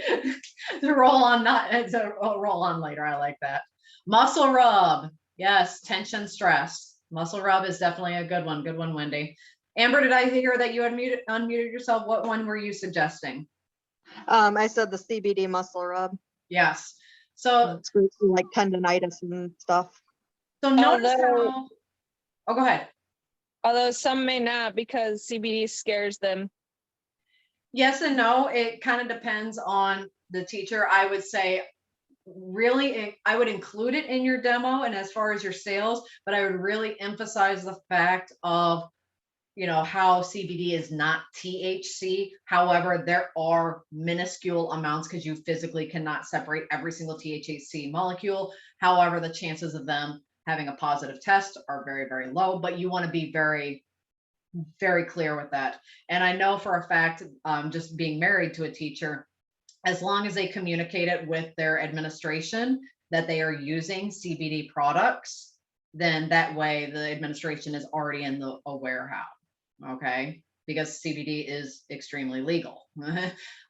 The roll on, not it's a roll on later. I like that. Muscle rub. Yes, tension, stress. Muscle rub is definitely a good one. Good one, Wendy. Amber, did I hear that you had unmuted yourself? What one were you suggesting? I said the CBD muscle rub. Yes. So It's great for like tendonitis and stuff. So notice how, oh, go ahead. Although some may not because CBD scares them. Yes and no. It kind of depends on the teacher. I would say really, I would include it in your demo and as far as your sales, but I would really emphasize the fact of, you know, how CBD is not THC. However, there are minuscule amounts because you physically cannot separate every single THC molecule. However, the chances of them having a positive test are very, very low, but you want to be very, very clear with that. And I know for a fact, just being married to a teacher, as long as they communicate it with their administration that they are using CBD products, then that way the administration is already in the aware how, okay? Because CBD is extremely legal.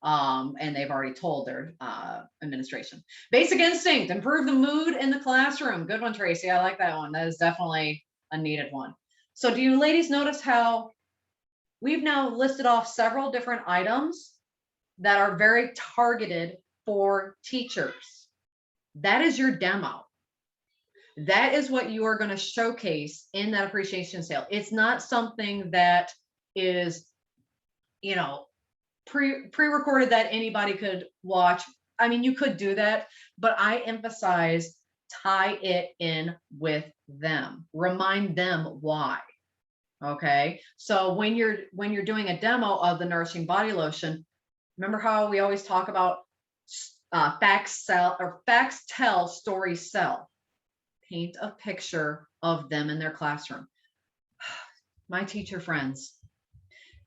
And they've already told their administration. Basic Instinct, improve the mood in the classroom. Good one, Tracy. I like that one. That is definitely a needed one. So do you ladies notice how we've now listed off several different items that are very targeted for teachers? That is your demo. That is what you are going to showcase in that appreciation sale. It's not something that is, you know, pre-recorded that anybody could watch. I mean, you could do that, but I emphasize tie it in with them. Remind them why. Okay. So when you're doing a demo of the Nourishing Body Lotion, remember how we always talk about facts tell, stories sell. Paint a picture of them in their classroom. My teacher friends,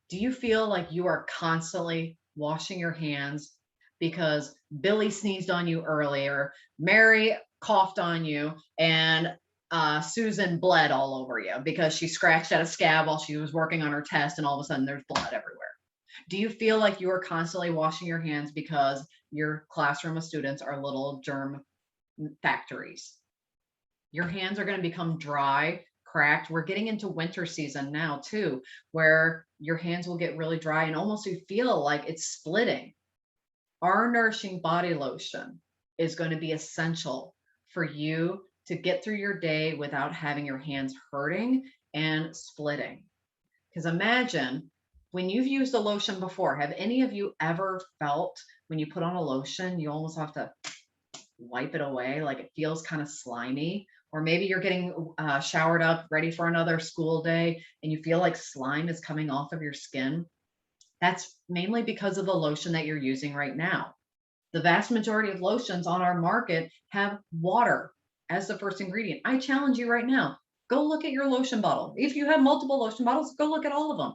do you feel like you are constantly washing your hands because Billy sneezed on you earlier, Mary coughed on you, and Susan bled all over you because she scratched at a scab while she was working on her test, and all of a sudden there's blood everywhere? Do you feel like you are constantly washing your hands because your classroom of students are little germ factories? Your hands are going to become dry, cracked. We're getting into winter season now too, where your hands will get really dry and almost you feel like it's splitting. Our Nourishing Body Lotion is going to be essential for you to get through your day without having your hands hurting and splitting. Because imagine when you've used a lotion before, have any of you ever felt when you put on a lotion, you almost have to wipe it away, like it feels kind of slimy? Or maybe you're getting showered up, ready for another school day, and you feel like slime is coming off of your skin. That's mainly because of the lotion that you're using right now. The vast majority of lotions on our market have water as the first ingredient. I challenge you right now, go look at your lotion bottle. If you have multiple lotion bottles, go look at all of them.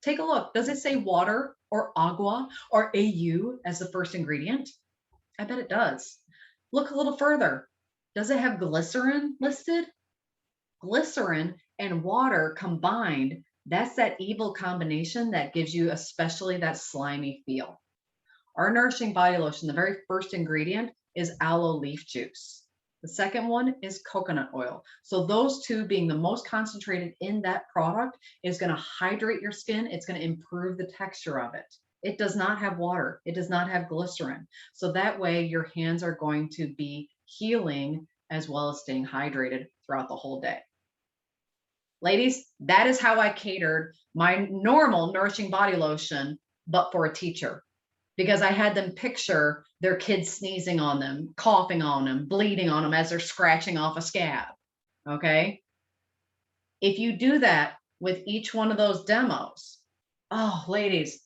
Take a look. Does it say water or agua or AU as the first ingredient? I bet it does. Look a little further. Does it have glycerin listed? Glycerin and water combined, that's that evil combination that gives you especially that slimy feel. Our nourishing body lotion, the very first ingredient is aloe leaf juice. The second one is coconut oil. So those two being the most concentrated in that product is going to hydrate your skin. It's going to improve the texture of it. It does not have water. It does not have glycerin. So that way your hands are going to be healing as well as staying hydrated throughout the whole day. Ladies, that is how I catered my normal nourishing body lotion, but for a teacher, because I had them picture their kids sneezing on them, coughing on them, bleeding on them as they're scratching off a scab. Okay. If you do that with each one of those demos, oh, ladies,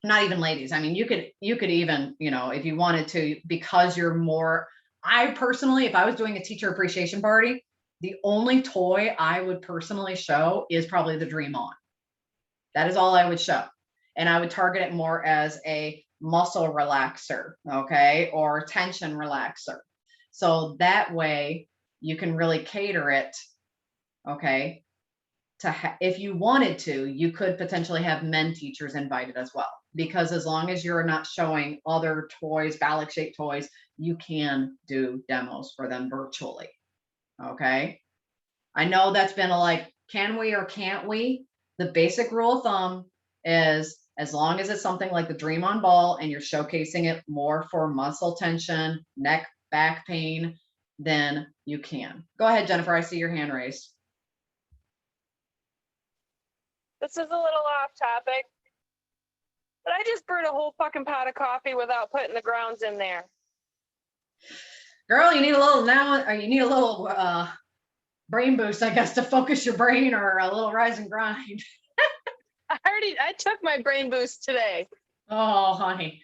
not even ladies. I mean, you could even, if you wanted to, because you're more, I personally, if I was doing a teacher appreciation party, the only toy I would personally show is probably the Dream On. That is all I would show. And I would target it more as a muscle relaxer, okay, or tension relaxer. So that way you can really cater it, okay, to if you wanted to, you could potentially have men teachers invited as well, because as long as you're not showing other toys, phallic shaped toys, you can do demos for them virtually. Okay. I know that's been a like, can we or can't we? The basic rule of thumb is as long as it's something like the Dream On ball and you're showcasing it more for muscle tension, neck, back pain, then you can. Go ahead, Jennifer. I see your hand raised. This is a little off topic, but I just brewed a whole fucking pot of coffee without putting the grounds in there. Girl, you need a little now, or you need a little brain boost, I guess, to focus your brain, or a little rise and grind. I took my brain boost today. Oh, honey.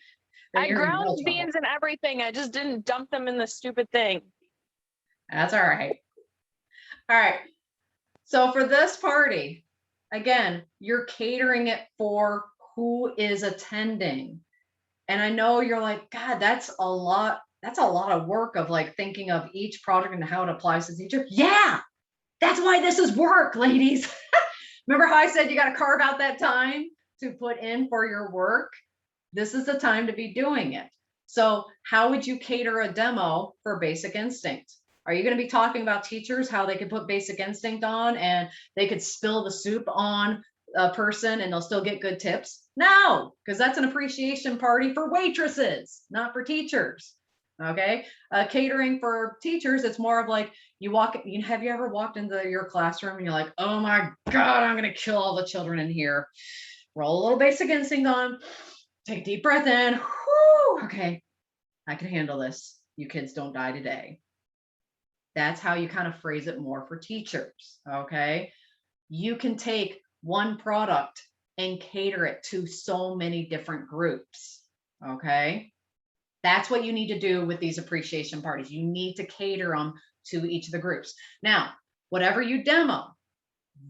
Then I you're in real ground trouble. beans and everything. I just didn't dump them in the stupid thing. That's all right. All right. So for this party, again, you're catering it for who is attending. And I know you're like, God, that's a lot of work of like thinking of each product and how it applies to the teacher. Yeah, that's why this is work, ladies. Remember how I said you got to carve out that time to put in for your work? This is the time to be doing it. So how would you cater a demo for Basic Instinct? Are you going to be talking about teachers, how they could put Basic Instinct on and they could spill the soup on a person and they'll still get good tips? No, because that's an appreciation party for waitresses, not for teachers. Okay. Catering for teachers, it's more of like have you ever walked into your classroom and you're like, oh my God, I'm going to kill all the children in here. Roll a little Basic Instinct on, take a deep breath in. Whew, okay, I can handle this. You kids don't die today. That's how you kind of phrase it more for teachers. Okay. You can take one product and cater it to so many different groups. Okay. That's what you need to do with these appreciation parties. You need to cater them to each of the groups. Now, whatever you demo,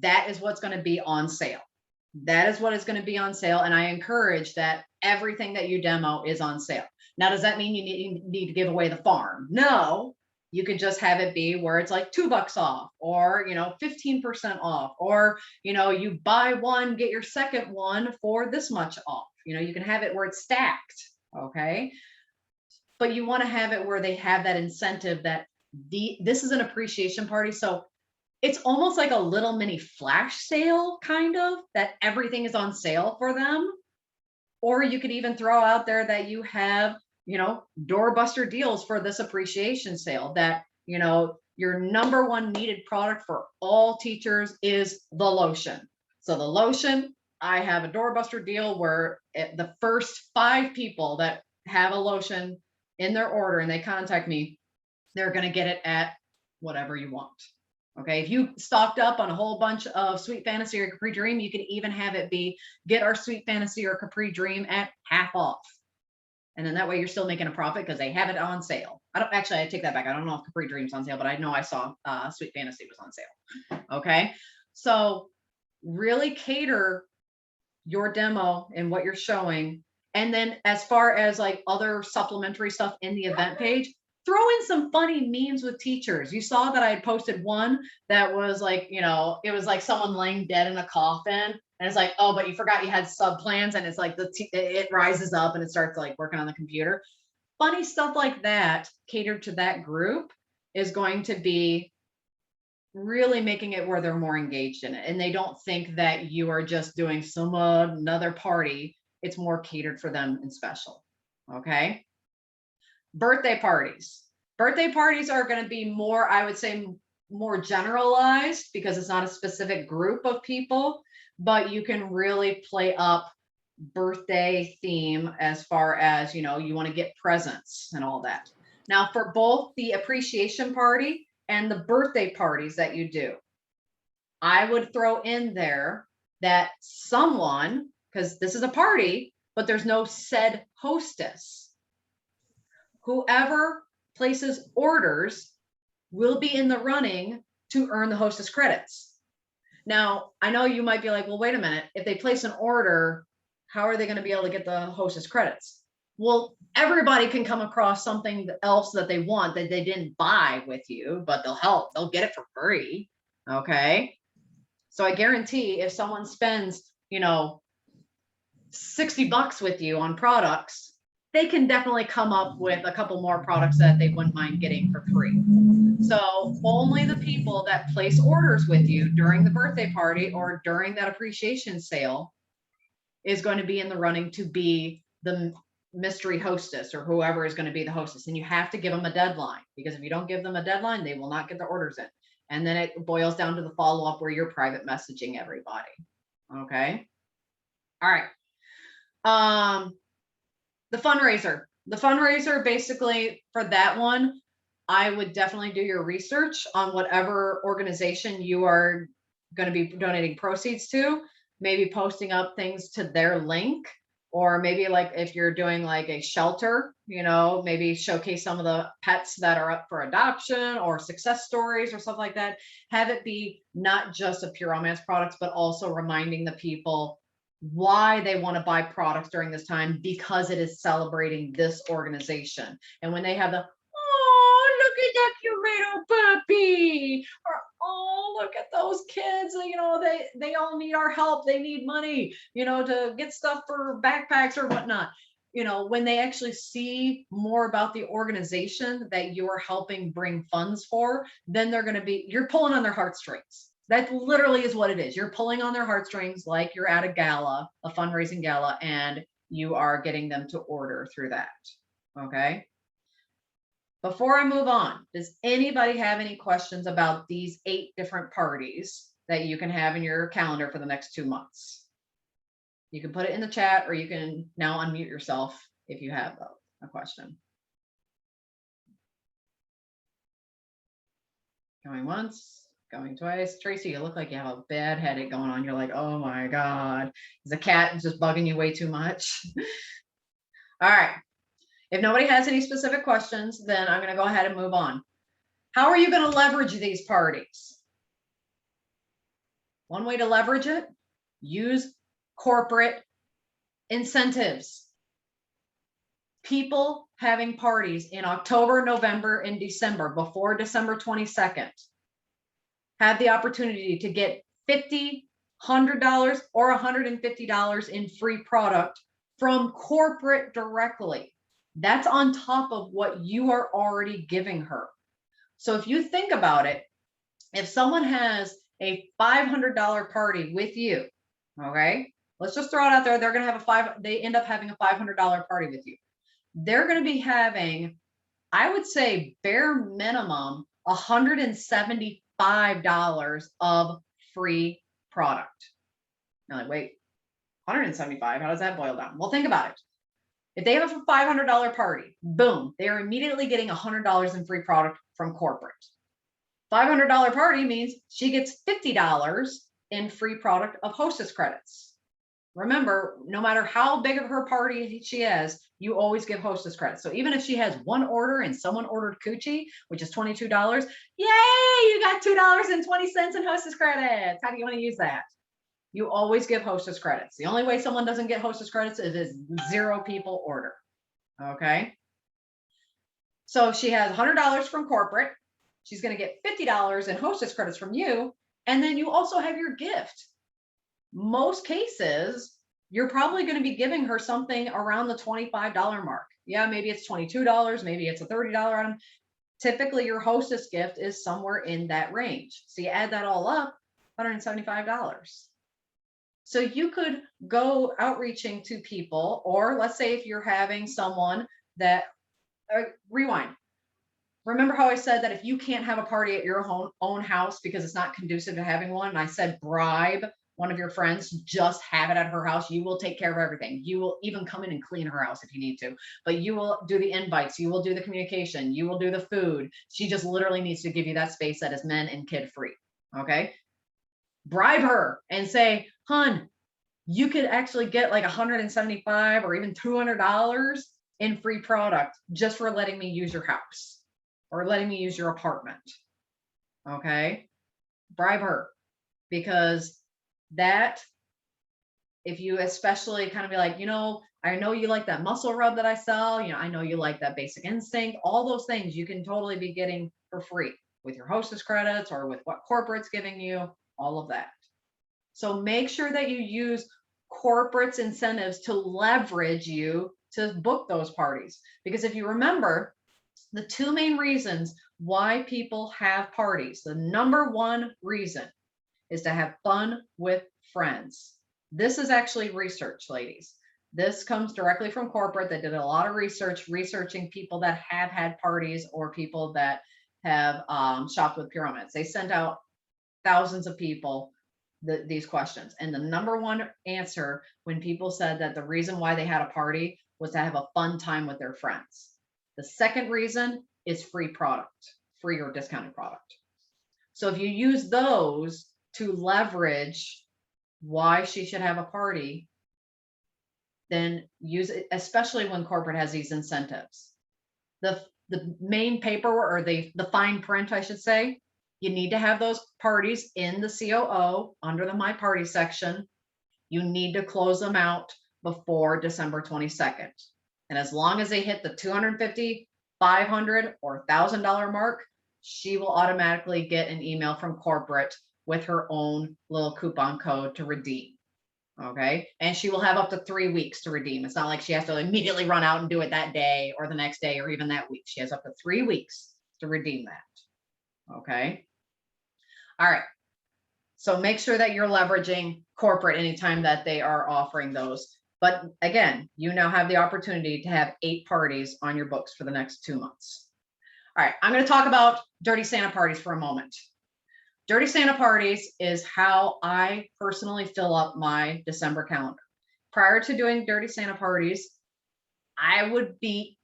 that is what's going to be on sale. That is what is going to be on sale. And I encourage that everything that you demo is on sale. Now, does that mean you need to give away the farm? No, you could just have it be where it's like $2 off or, 15% off, or, you buy one, get your second one for this much off. You can have it where it's stacked. Okay. But you want to have it where they have that incentive that this is an appreciation party. So it's almost like a little mini flash sale, kind of, that everything is on sale for them. Or you could even throw out there that you have, doorbuster deals for this appreciation sale, that, your number one needed product for all teachers is the lotion. So the lotion, I have a doorbuster deal where the first 5 people that have a lotion in their order and they contact me, they're going to get it at whatever you want. Okay. If you stocked up on a whole bunch of Sweet Fantasy or Capri Dream, you could even have it be get our Sweet Fantasy or Capri Dream at half off. And then that way you're still making a profit because they have it on sale. I take that back. I don't know if Capri Dream's on sale, but I know I saw Sweet Fantasy was on sale. Okay. So really cater your demo and what you're showing. And then as far as like other supplementary stuff in the event page, throw in some funny memes with teachers. You saw that I had posted one that was like, you know, it was like someone laying dead in a coffin. And it's like, oh, but you forgot you had sub plans. And it's like it rises up and it starts like working on the computer. Funny stuff like that catered to that group is going to be really making it where they're more engaged in it. And they don't think that you are just doing some another party. It's more catered for them and special. Okay. Birthday parties. Birthday parties are going to be more, I would say, more generalized because it's not a specific group of people, but you can really play up birthday theme as far as, you know, you want to get presents and all that. Now, for both the appreciation party and the birthday parties that you do, I would throw in there that someone, because this is a party, but there's no said hostess. Whoever places orders will be in the running to earn the hostess credits. Now, I know you might be like, well, wait a minute. If they place an order, how are they going to be able to get the hostess credits? Well, everybody can come across something else that they want that they didn't buy with you, but they'll help. They'll get it for free. Okay. So I guarantee if someone spends, you know, $60 with you on products, they can definitely come up with a couple more products that they wouldn't mind getting for free. So only the people that place orders with you during the birthday party or during that appreciation sale is going to be in the running to be the mystery hostess or whoever is going to be the hostess. And you have to give them a deadline, because if you don't give them a deadline, they will not get the orders in. And then it boils down to the follow-up where you're private messaging everybody. Okay. All right. The fundraiser, basically for that one, I would definitely do your research on whatever organization you are going to be donating proceeds to, maybe posting up things to their link, or maybe like if you're doing like a shelter, you know, maybe showcase some of the pets that are up for adoption or success stories or stuff like that. Have it be not just a Pure Romance products, but also reminding the people why they want to buy products during this time, because it is celebrating this organization. And when they have the, oh, look at that cute little puppy, or oh, look at those kids, you know, they all need our help, they need money, you know, to get stuff for backpacks or whatnot. You know, when they actually see more about the organization that you're helping bring funds for, then they're going to be, you're pulling on their heartstrings. That literally is what it is. You're pulling on their heartstrings like you're at a gala, a fundraising gala, and you are getting them to order through that. Okay. Before I move on, does anybody have any questions about these 8 different parties that you can have in your calendar for the next 2 months? You can put it in the chat, or you can now unmute yourself if you have a question. Going once. Going twice. Tracy, you look like you have a bad headache going on. You're like, oh my God, is the cat just bugging you way too much? All right. If nobody has any specific questions, then I'm going to go ahead and move on. How are you going to leverage these parties? One way to leverage it, use corporate incentives. People having parties in October, November, and December before December 22nd have the opportunity to get $50, $100, or $150 in free product from corporate directly. That's on top of what you are already giving her. So if you think about it, if someone has a $500 party with you, okay, let's just throw it out there. They're going to have they end up having a $500 party with you. They're going to be having, I would say, bare minimum $175 of free product. You're like, wait, 175, how does that boil down? Well, think about it. If they have a $500 party, boom, they are immediately getting $100 in free product from corporate. $500 party means she gets $50 in free product of hostess credits. Remember, no matter how big of her party she has, you always give hostess credits. So even if she has one order and someone ordered coochie, which is $22, yay, you got $2.20 in hostess credits. How do you want to use that? you always give hostess credits. The only way someone doesn't get hostess credits is if 0 people order. Okay. So she has $100 from corporate. She's going to get $50 in hostess credits from you. And then you also have your gift. Most cases, you're probably going to be giving her something around the $25 mark. Yeah, maybe it's $22, maybe it's a $30 item. Typically, your hostess gift is somewhere in that range. So you add that all up, $175. So you could go outreaching to people, or let's say if you're having someone that, rewind. Remember how I said that if you can't have a party at your own house because it's not conducive to having one, and I said bribe one of your friends, just have it at her house. You will take care of everything. You will even come in and clean her house if you need to, but you will do the invites. You will do the communication. You will do the food. She just literally needs to give you that space that is men and kid free. Okay. Bribe her and say, hun, you could actually get like $175 or even $200 in free product just for letting me use your house or letting me use your apartment. Okay. Bribe her, because that, if you especially kind of be like, I know you like that muscle rub that I sell, I know you like that basic instinct, all those things you can totally be getting for free with your hostess credits or with what corporate's giving you, all of that. So make sure that you use corporate's incentives to leverage you to book those parties. Because if you remember, the 2 main reasons why people have parties, the number 1 reason is to have fun with friends. This is actually research, ladies. This comes directly from corporate that did a lot of research, researching people that have had parties or people that have shopped with pyramids. They sent out thousands of people these questions. And the number 1 answer when people said that the reason why they had a party was to have a fun time with their friends. The second reason is free product, free or discounted product. So if you use those to leverage why she should have a party, then use it, especially when corporate has these incentives. The main paperwork, or the fine print, I should say, you need to have those parties in the COO under the My Party section. You need to close them out before December 22nd. And as long as they hit the $250, $500, or $1,000 mark, she will automatically get an email from corporate with her own little coupon code to redeem. Okay. And she will have up to 3 weeks to redeem. It's not like she has to immediately run out and do it that day or the next day or even that week. She has up to 3 weeks to redeem that. Okay. All right. So make sure that you're leveraging corporate anytime that they are offering those. But again, you now have the opportunity to have 8 parties on your books for the next 2 months. All right. I'm going to talk about Dirty Santa parties for a moment. Dirty Santa parties is how I personally fill up my December calendar. Prior to doing Dirty Santa parties, I would be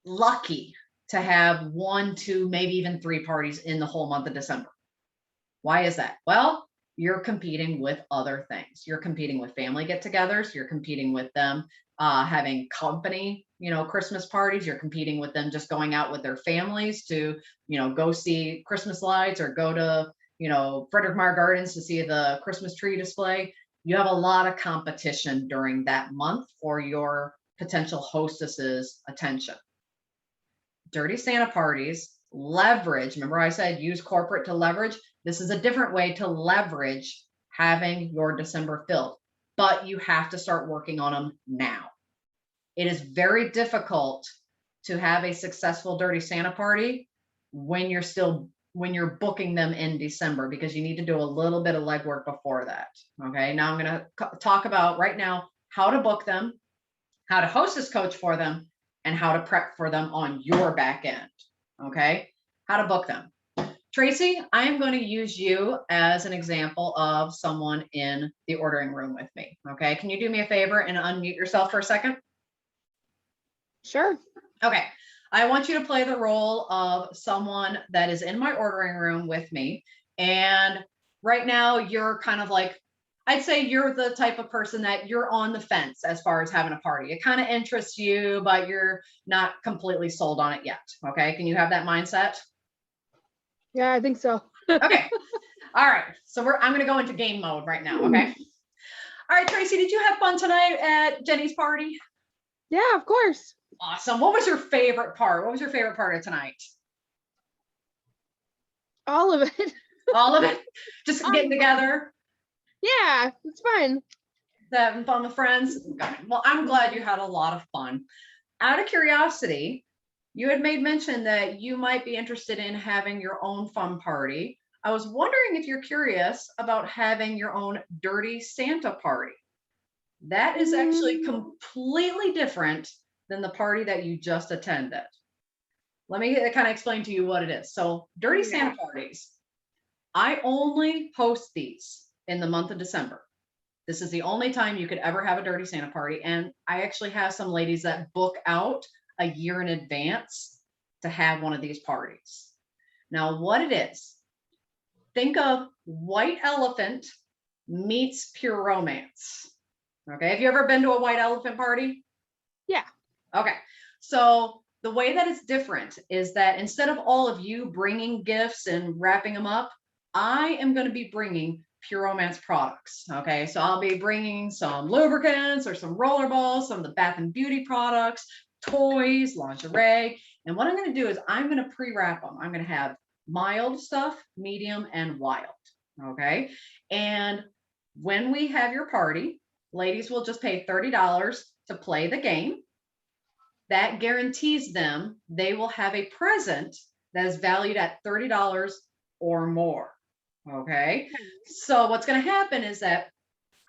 lucky to have 1, 2, maybe even 3 parties in the whole month of December. Why is that? Well, you're competing with other things. You're competing with family get-togethers. You're competing with them having company, Christmas parties. You're competing with them just going out with their families to, go see Christmas lights or go to, Frederick Meyer Gardens to see the Christmas tree display. You have a lot of competition during that month for your potential hostess's attention. Dirty Santa parties leverage. Remember I said use corporate to leverage. This is a different way to leverage having your December filled, but you have to start working on them now. It is very difficult to have a successful Dirty Santa party when you're booking them in December, because you need to do a little bit of legwork before that. Okay. Now I'm going to talk about right now how to book them, how to hostess coach for them, and how to prep for them on your back end. Okay. How to book them. Tracy, I am going to use you as an example of someone in the ordering room with me. Okay. Can you do me a favor and unmute yourself for a second? Sure. Okay. I want you to play the role of someone that is in my ordering room with me. And right now you're kind of like, I'd say you're the type of person that you're on the fence as far as having a party. It kind of interests you, but you're not completely sold on it yet. Okay. Can you have that mindset? Yeah, I think so. Okay. All right. So I'm going to go into game mode right now. Okay. All right, Tracy, did you have fun tonight at Jenny's party? Yeah, of course. Awesome. What was your favorite part? What was your favorite part of tonight? All of it. All of it? Just getting together, Yeah, it's fun. having fun with friends? Okay. Well, I'm glad you had a lot of fun. Out of curiosity, you had made mention that you might be interested in having your own fun party. I was wondering if you're curious about having your own Dirty Santa party. That is actually completely different than the party that you just attended. Let me kind of explain to you what it is. So, Dirty Santa parties, I only host these in the month of December. This is the only time you could ever have a Dirty Santa party. And I actually have some ladies that book out a year in advance to have one of these parties. Now, what it is, think of White Elephant meets Pure Romance. Okay, have you ever been to a White Elephant party? Yeah. Okay, so the way that it's different is that instead of all of you bringing gifts and wrapping them up, I am going to be bringing Pure Romance products. Okay, so I'll be bringing some lubricants or some roller balls, some of the Bath and Beauty products, toys, lingerie. And what I'm going to do is I'm going to pre-wrap them. I'm going to have mild stuff, medium, and wild. Okay, and when we have your party, ladies will just pay $30 to play the game. That guarantees them they will have a present that is valued at $30 or more. Okay. So what's going to happen is that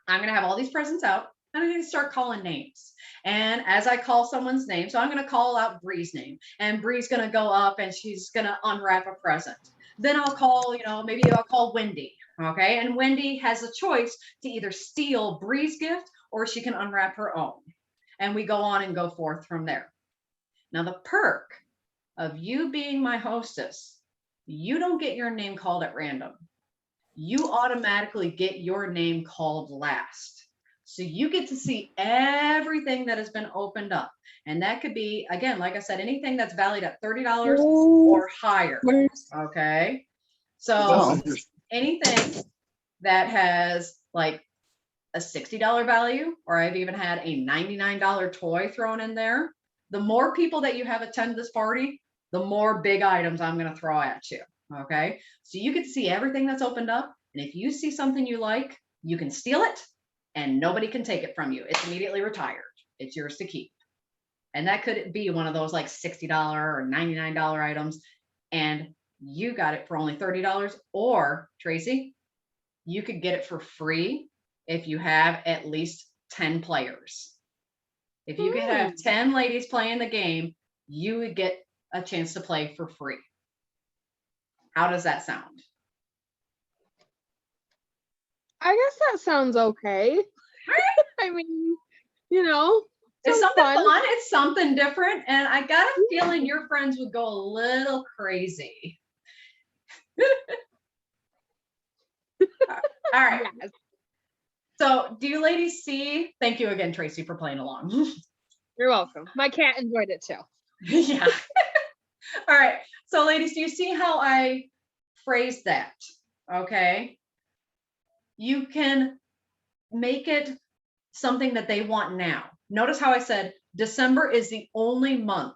I'm going to have all these presents out and I'm going to start calling names. And as I call someone's name, so I'm going to call out Bree's name, and Bree's going to go up and she's going to unwrap a present. Then I'll call, maybe I'll call Wendy. Okay. And Wendy has a choice to either steal Bree's gift or she can unwrap her own. And we go on and go forth from there. Now, the perk of you being my hostess, you don't get your name called at random. You automatically get your name called last. So you get to see everything that has been opened up. And that could be, again, like I said, anything that's valued at $30 or higher. Okay. So anything that has like a $60 value, or I've even had a $99 toy thrown in there. The more people that you have attend this party, the more big items I'm going to throw at you. Okay. So you get to see everything that's opened up. And if you see something you like, you can steal it and nobody can take it from you. It's immediately retired. It's yours to keep. And that could be one of those like $60 or $99 items. And you got it for only $30. Or Tracy, you could get it for free if you have at least 10 players. If you could have 10 ladies playing the game, you would get a chance to play for free. How does that sound? I guess that sounds okay. I mean, It's something fun. fun. It's something different. And I got a feeling your friends would go a little crazy. All right. Yes. So do you ladies see? Thank you again, Tracy, for playing along. You're welcome. My cat enjoyed it too. Yeah. All right. So ladies, do you see how I phrased that? Okay. You can make it something that they want now. Notice how I said December is the only month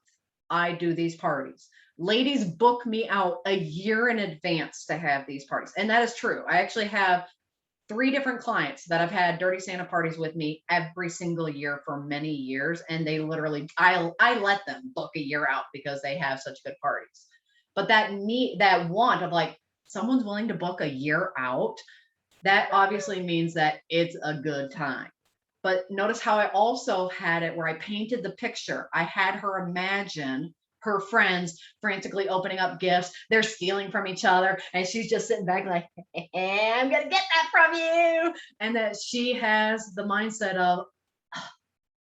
I do these parties. Ladies book me out a year in advance to have these parties. And that is true. I actually have 3 different clients that have had Dirty Santa parties with me every single year for many years. And they literally, I let them book a year out because they have such good parties. But that want of like, someone's willing to book a year out, that obviously means that it's a good time. But notice how I also had it where I painted the picture. I had her imagine her friends frantically opening up gifts. They're stealing from each other. And she's just sitting back like, hey, I'm going to get that from you. And that she has the mindset of,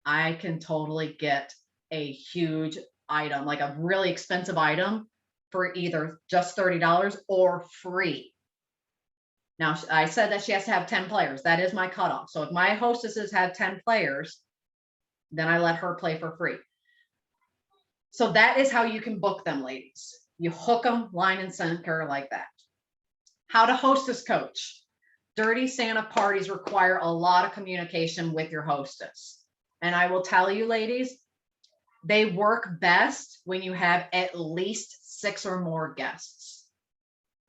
I can totally get a huge item, like a really expensive item for either just $30 or free. Now, I said that she has to have 10 players. That is my cutoff. So if my hostesses have 10 players, then I let her play for free. So that is how you can book them, ladies. You hook them line and sinker like that. How to hostess coach. Dirty Santa parties require a lot of communication with your hostess. And I will tell you, ladies, they work best when you have at least 6 or more guests.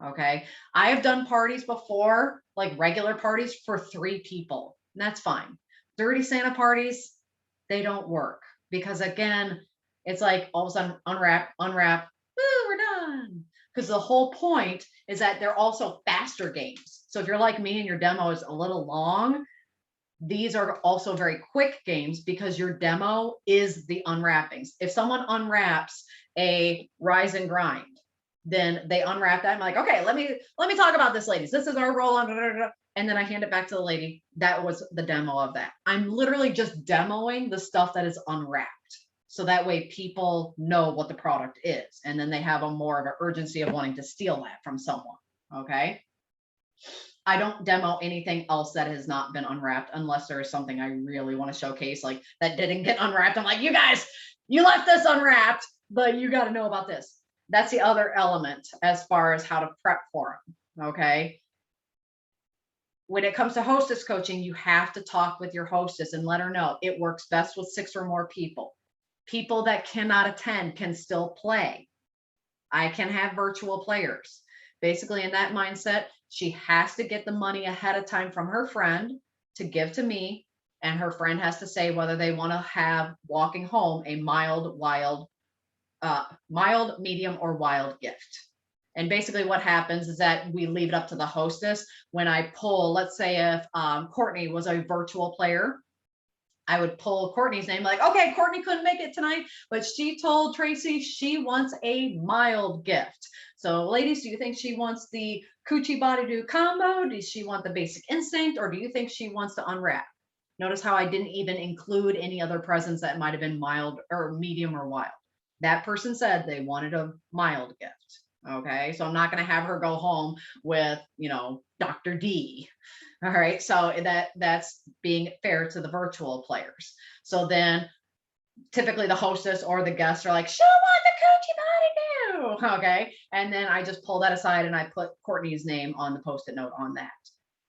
Okay. I have done parties before, like regular parties for 3 people, and that's fine. Dirty Santa parties, they don't work because again, it's like all of a sudden unwrap, unwrap, woo, we're done. Because the whole point is that they're also faster games. So if you're like me and your demo is a little long, these are also very quick games because your demo is the unwrappings. If someone unwraps a Rise and Grind, then they unwrap that. I'm like, okay, let me talk about this, ladies. This is our roll on, and then I hand it back to the lady. That was the demo of that. I'm literally just demoing the stuff that is unwrapped. So that way people know what the product is. And then they have a more of an urgency of wanting to steal that from someone. Okay. I don't demo anything else that has not been unwrapped unless there is something I really want to showcase, like that didn't get unwrapped. I'm like, you guys, you left this unwrapped, but you got to know about this. That's the other element as far as how to prep for them. Okay. When it comes to hostess coaching, you have to talk with your hostess and let her know it works best with 6 or more people. People that cannot attend can still play. I can have virtual players. Basically, in that mindset, she has to get the money ahead of time from her friend to give to me, and her friend has to say whether they want to have walking home a mild, medium, or wild gift. And basically what happens is that we leave it up to the hostess. When I pull, let's say if Courtney was a virtual player, I would pull Courtney's name, like, okay, Courtney couldn't make it tonight, but she told Tracy she wants a mild gift. So ladies, do you think she wants the Coochie Body Do combo? Does she want the Basic Instinct, or do you think she wants to unwrap? Notice how I didn't even include any other presents that might have been mild or medium or wild. That person said they wanted a mild gift. Okay, so I'm not going to have her go home with, Dr. D. All right, so that's being fair to the virtual players. So then typically the hostess or the guests are like, she'll want the Coochie Body Do. Okay, and then I just pull that aside and I put Courtney's name on the Post-it note on that.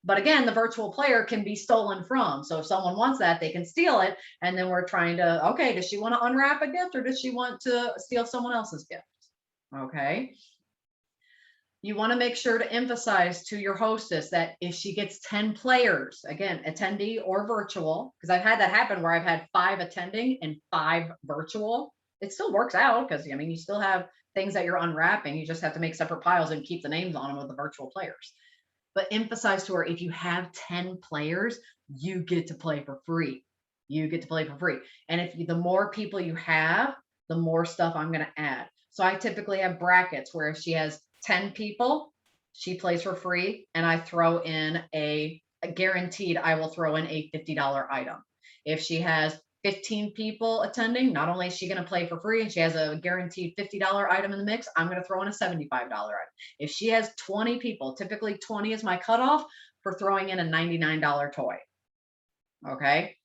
But again, the virtual player can be stolen from. So if someone wants that, they can steal it. And then we're trying to, okay, does she want to unwrap a gift or does she want to steal someone else's gift? Okay. You want to make sure to emphasize to your hostess that if she gets 10 players, again, attendee or virtual, because I've had that happen where I've had 5 attending and 5 virtual. It still works out because, you still have things that you're unwrapping. You just have to make separate piles and keep the names on them with the virtual players. But emphasize to her, if you have 10 players, you get to play for free. You get to play for free. And the more people you have, the more stuff I'm going to add. So I typically have brackets where if she has 10 people, she plays for free, and I throw in a guaranteed, I will throw in a $50 item. If she has 15 people attending, not only is she going to play for free and she has a guaranteed $50 item in the mix, I'm going to throw in a $75 item. If she has 20 people, typically 20 is my cutoff for throwing in a $99 toy. Okay.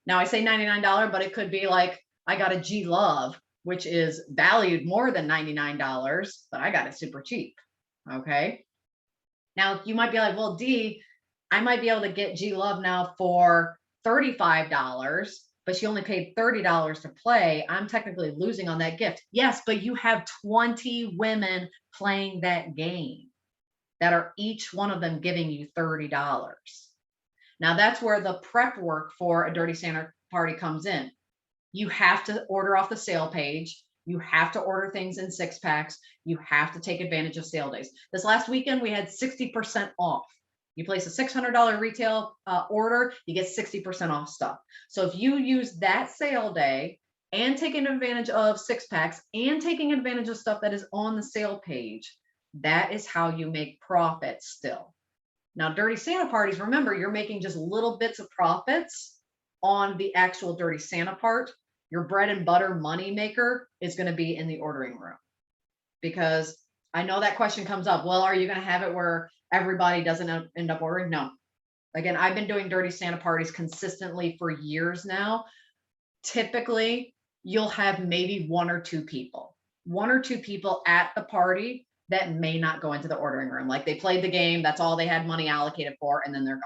Now I say $99, but it could be like, I got a G Love, which is valued more than $99, but I got it super cheap. Okay. Now you might be like, well, D, I might be able to get G Love now for $35, but she only paid $30 to play. I'm technically losing on that gift. Yes, but you have 20 women playing that game that are each one of them giving you $30. Now that's where the prep work for a Dirty Santa party comes in. You have to order off the sale page. You have to order things in 6-packs. You have to take advantage of sale days. This last weekend, we had 60% off. You place a $600 retail order, you get 60% off stuff. So if you use that sale day and taking advantage of 6-packs and taking advantage of stuff that is on the sale page, that is how you make profits still. Now, Dirty Santa parties, remember, you're making just little bits of profits on the actual Dirty Santa part. Your bread and butter money maker is going to be in the ordering room, because I know that question comes up. Well, are you going to have it where everybody doesn't end up ordering? No. Again, I've been doing Dirty Santa parties consistently for years now. Typically, you'll have maybe 1 or 2 people at the party that may not go into the ordering room. Like they played the game, that's all they had money allocated for, and then they're gone.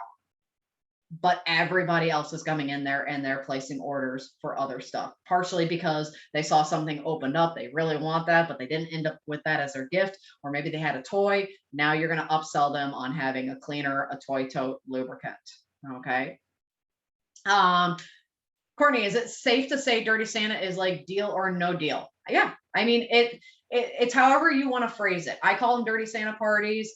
But everybody else is coming in there and they're placing orders for other stuff, partially because they saw something opened up. They really want that, but they didn't end up with that as their gift. Or maybe they had a toy. Now you're going to upsell them on having a cleaner, a toy tote, lubricant. Okay. Courtney, is it safe to say Dirty Santa is like deal or no deal? Yeah. I mean, it's however you want to phrase it. I call them Dirty Santa parties.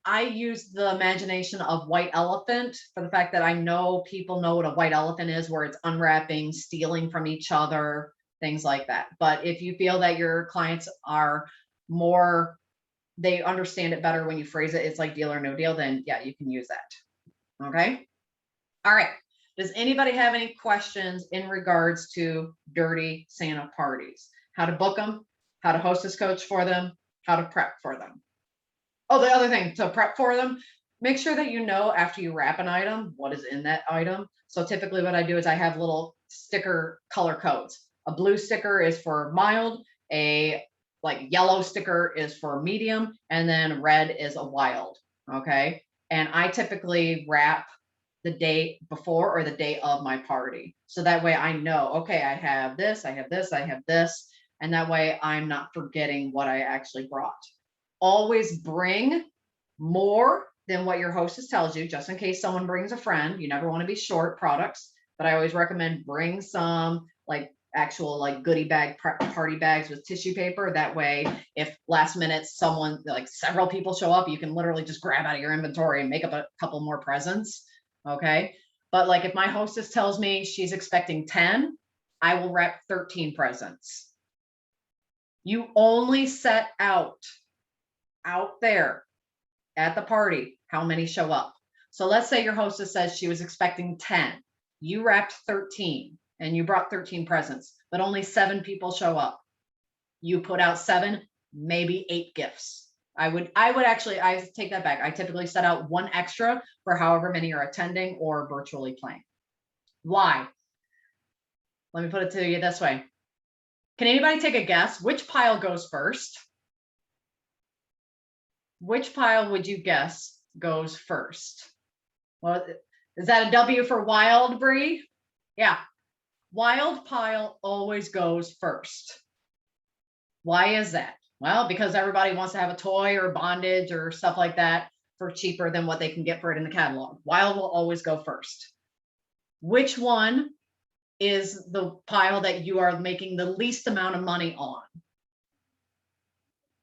I use the imagination of white elephant for the fact that I know people know what a white elephant is, where it's unwrapping, stealing from each other, things like that. But if you feel that your clients are more, they understand it better when you phrase it, it's like deal or no deal, then yeah, you can use that. Okay. All right. Does anybody have any questions in regards to Dirty Santa parties? How to book them, how to hostess coach for them, how to prep for them. Oh, the other thing to prep for them, make sure that you know after you wrap an item, what is in that item. So typically what I do is I have little sticker color codes. A blue sticker is for mild, a like yellow sticker is for medium, and then red is a wild, okay? And I typically wrap the day before or the day of my party. So that way I know, okay, I have this, I have this, I have this, and that way I'm not forgetting what I actually brought. Always bring more than what your hostess tells you, just in case someone brings a friend. You never want to be short products, but I always recommend bring some like actual like goodie bag party bags with tissue paper. That way, if last minute someone, like several people show up, you can literally just grab out of your inventory and make up a couple more presents. Okay. But like if my hostess tells me she's expecting 10, I will wrap 13 presents. You only set out there at the party how many show up. So let's say your hostess says she was expecting 10. You wrapped 13 and you brought 13 presents, but only 7 people show up. You put out 7, maybe 8 gifts. I take that back. I typically set out 1 extra for however many are attending or virtually playing. Why? Let me put it to you this way. Can anybody take a guess? Which pile goes first? Which pile would you guess goes first? Well, is that a W for wild, Bree? Yeah. Wild pile always goes first. Why is that? Well, because everybody wants to have a toy or bondage or stuff like that for cheaper than what they can get for it in the catalog. Wild will always go first. Which one is the pile that you are making the least amount of money on?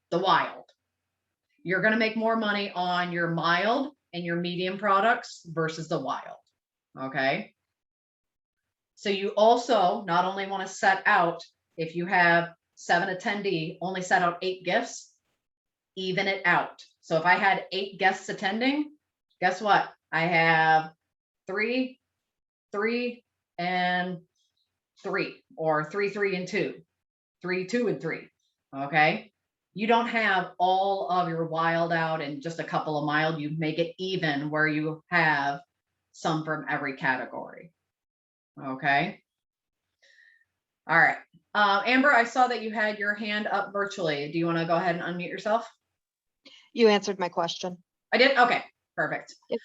The wild. You're going to make more money on your mild and your medium products versus the wild. Okay. So you also not only want to set out, if you have 7 attendee, only set out 8 gifts, even it out. So if I had 8 guests attending, guess what? I have 3, 3, and 3, or 3, 3, and 2, 3, 2, and 3. Okay. You don't have all of your wild out and just a couple of mild. You make it even where you have some from every category. Okay. All right. Amber, I saw that you had your hand up virtually. Do you want to go ahead and unmute yourself? You answered my question. I did? Okay, perfect. Yep.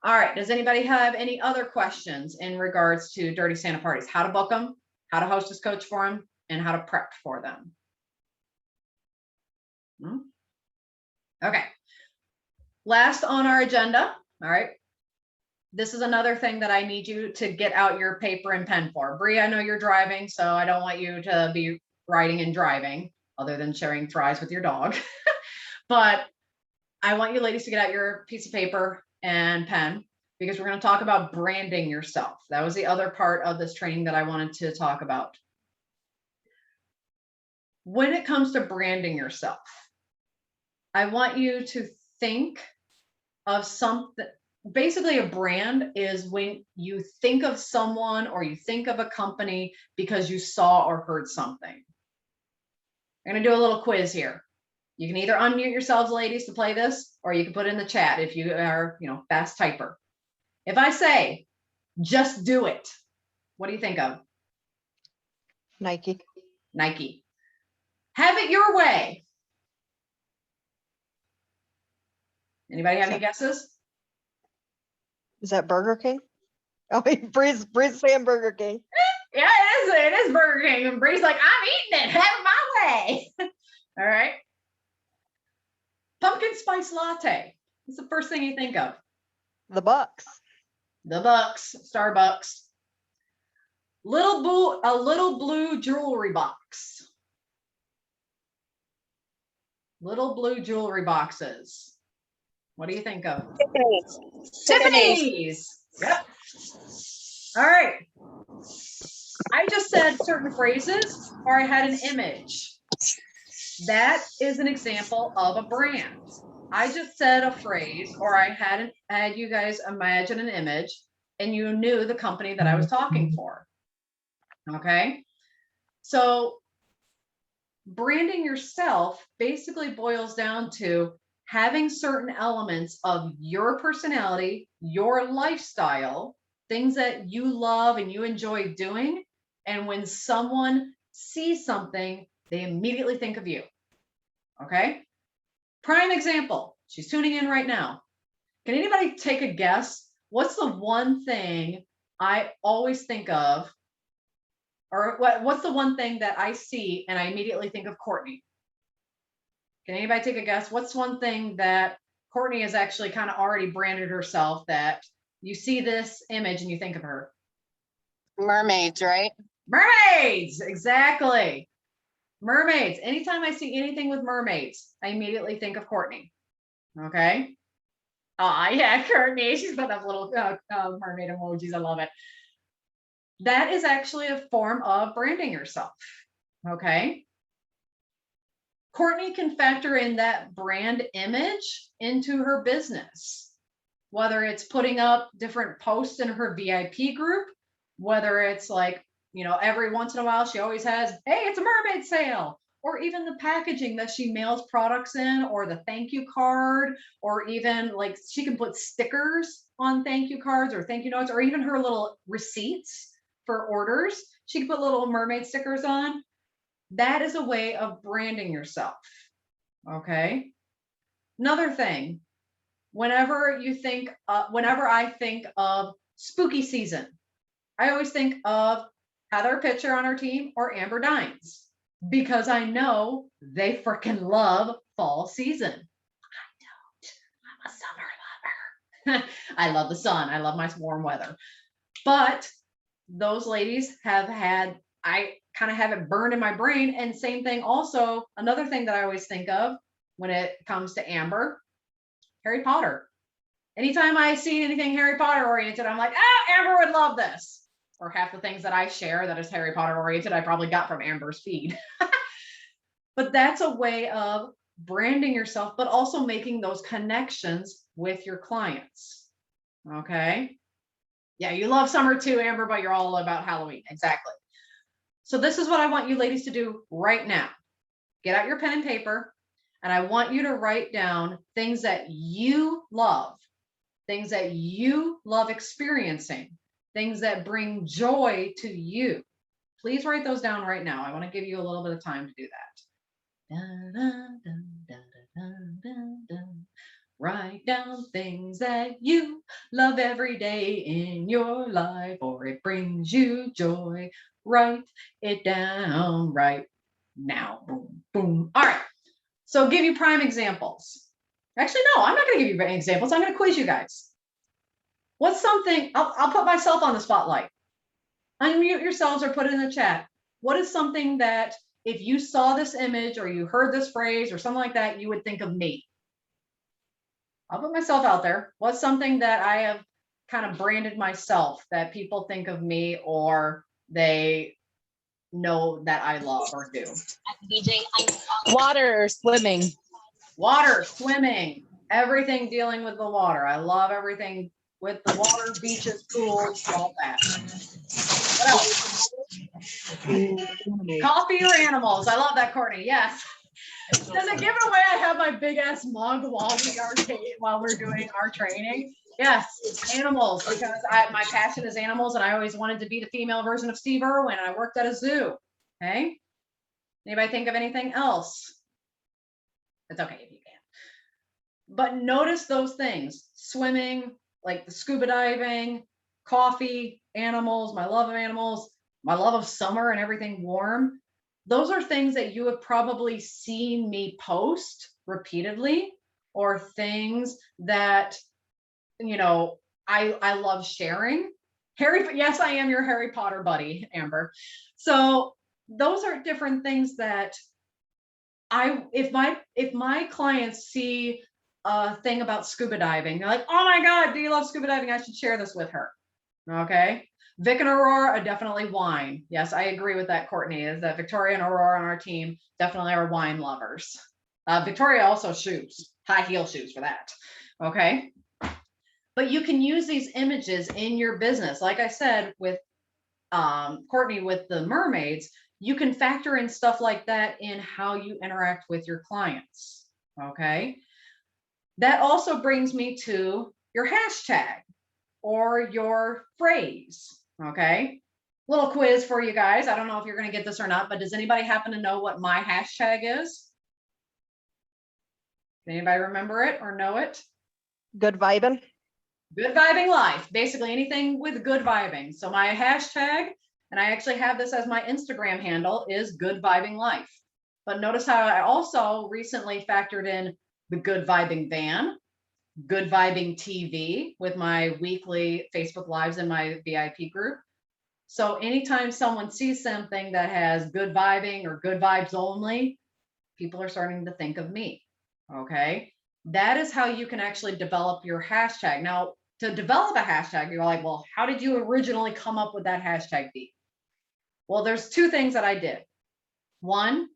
All right. Does anybody have any other questions in regards to Dirty Santa parties? How to book them, how to hostess coach for them, and how to prep for them? Okay. Last on our agenda. All right. This is another thing that I need you to get out your paper and pen for. Bree, I know you're driving, so I don't want you to be riding and driving other than sharing fries with your dog. But I want you ladies to get out your piece of paper and pen, because we're going to talk about branding yourself. That was the other part of this training that I wanted to talk about. When it comes to branding yourself, I want you to think of something. Basically, a brand is when you think of someone or you think of a company because you saw or heard something. I'm going to do a little quiz here. You can either unmute yourselves, ladies, to play this, or you can put it in the chat if you are, fast typer. If I say, just do it, what do you think of? Nike. Nike. Have it your way. Anybody have any guesses? Is that Burger King? Oh, Bree's saying Burger King. Yeah, it is Burger King. And Bree's like, I'm eating it, have it my way. All right. Pumpkin spice latte. What's the first thing you think of? The Bucks. The Bucks, Starbucks. A little blue jewelry box. Little blue jewelry boxes. What do you think of? Tiffany's. Yep. All right. I just said certain phrases, or I had an image. That is an example of a brand. I just said a phrase, or I had you guys imagine an image, and you knew the company that I was talking for. Okay. So branding yourself basically boils down to having certain elements of your personality, your lifestyle, things that you love and you enjoy doing. And when someone sees something, they immediately think of you. Okay. Prime example. She's tuning in right now. Can anybody take a guess? What's the one thing I always think of? Or what's the one thing that I see and I immediately think of Courtney? Can anybody take a guess? What's one thing that Courtney has actually kind of already branded herself that you see this image and you think of her? Mermaids, right? Mermaids, exactly. Mermaids. Anytime I see anything with mermaids, I immediately think of Courtney. Okay. Oh yeah, Courtney. She's got those little mermaid emojis. I love it. That is actually a form of branding yourself. Okay. Courtney can factor in that brand image into her business, whether it's putting up different posts in her VIP group, whether it's like, you know, every once in a while, she always has, hey, it's a mermaid sale, or even the packaging that she mails products in, or the thank you card, or even like she can put stickers on thank you cards or thank you notes, or even her little receipts for orders. She can put little mermaid stickers on. That is a way of branding yourself. Okay. Another thing, whenever I think of spooky season, I always think of Heather Pitcher on our team or Amber Dines, because I know they freaking love fall season. I don't. I'm a summer lover. I love the sun. I love my warm weather. But those ladies I kind of have it burned in my brain. And same thing also, another thing that I always think of when it comes to Amber, Harry Potter. Anytime I see anything Harry Potter oriented, I'm like, Amber would love this. Or half the things that I share that is Harry Potter oriented, I probably got from Amber's feed. But that's a way of branding yourself, but also making those connections with your clients. Okay. Yeah, you love summer too, Amber, but you're all about Halloween. Exactly. So this is what I want you ladies to do right now. Get out your pen and paper, and I want you to write down things that you love experiencing, things that bring joy to you. Please write those down right now. I want to give you a little bit of time to do that. Write down things that you love every day in your life, or it brings you joy. Write it down right now. Boom, boom. All right. So give you prime examples. Actually, no, I'm not going to give you examples. I'm going to quiz you guys. What's something, I'll put myself on the spotlight. Unmute yourselves or put it in the chat. What is something that if you saw this image or you heard this phrase or something like that, you would think of me? I'll put myself out there. What's something that I have kind of branded myself that people think of me or they know that I love or do? Water or swimming. Water, swimming, everything dealing with the water. I love everything with the water, beaches, pools, all that. What else? Coffee or animals? I love that, Courtney. Yes. Does it give it away? I have my big ass mug while we're doing our training. Yes, animals, because my passion is animals, and I always wanted to be the female version of Steve Irwin. I worked at a zoo. Okay. Anybody think of anything else? It's okay if you can't. But notice those things: swimming, like the scuba diving, coffee, animals, my love of animals, my love of summer and everything warm. Those are things that you have probably seen me post repeatedly, or things that, you know, I love sharing. Yes, I am your Harry Potter buddy, Amber. So those are different things that if my clients see a thing about scuba diving, they're like, oh my God, do you love scuba diving? I should share this with her. Okay. Vic and Aurora are definitely wine. Yes, I agree with that, Courtney, is that Victoria and Aurora on our team definitely are wine lovers. Victoria also shoes, high heel shoes for that. Okay. But you can use these images in your business. Like I said, with Courtney, with the mermaids, you can factor in stuff like that in how you interact with your clients. Okay. That also brings me to your hashtag or your phrase. Okay. Little quiz for you guys. I don't know if you're going to get this or not, but does anybody happen to know what my hashtag is? Anybody remember it or know it? Good vibing. Good vibing life. Basically anything with good vibing. So my hashtag, and I actually have this as my Instagram handle, is good vibing life. But notice how I also recently factored in the good vibing van, good vibing TV with my weekly Facebook lives in my VIP group. So anytime someone sees something that has good vibing or good vibes only, people are starting to think of me. Okay. That is how you can actually develop your hashtag. Now, to develop a hashtag, you're like, well, how did you originally come up with that hashtag, Dee? Well, there's two things that I did. One,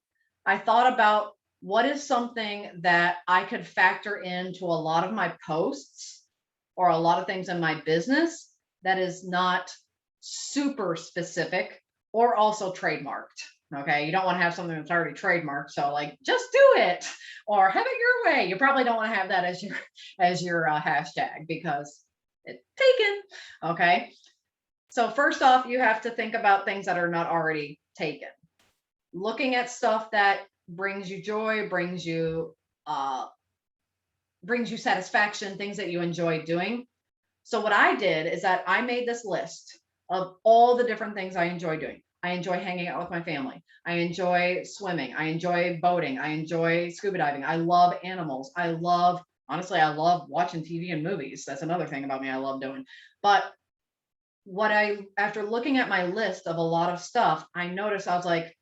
I thought about what is something that I could factor into a lot of my posts or a lot of things in my business that is not super specific or also trademarked. Okay, you don't want to have something that's already trademarked. So like, just do it or have it your way. You probably don't want to have that as your hashtag because it's taken. Okay, so first off, you have to think about things that are not already taken. Looking at stuff that brings you joy, brings you satisfaction, things that you enjoy doing. So what I did is that I made this list of all the different things I enjoy doing. I enjoy hanging out with my family. I enjoy swimming. I enjoy boating. I enjoy scuba diving. I love animals. Honestly, I love watching TV and movies. That's another thing about me I love doing. But after looking at my list of a lot of stuff, I noticed I was like,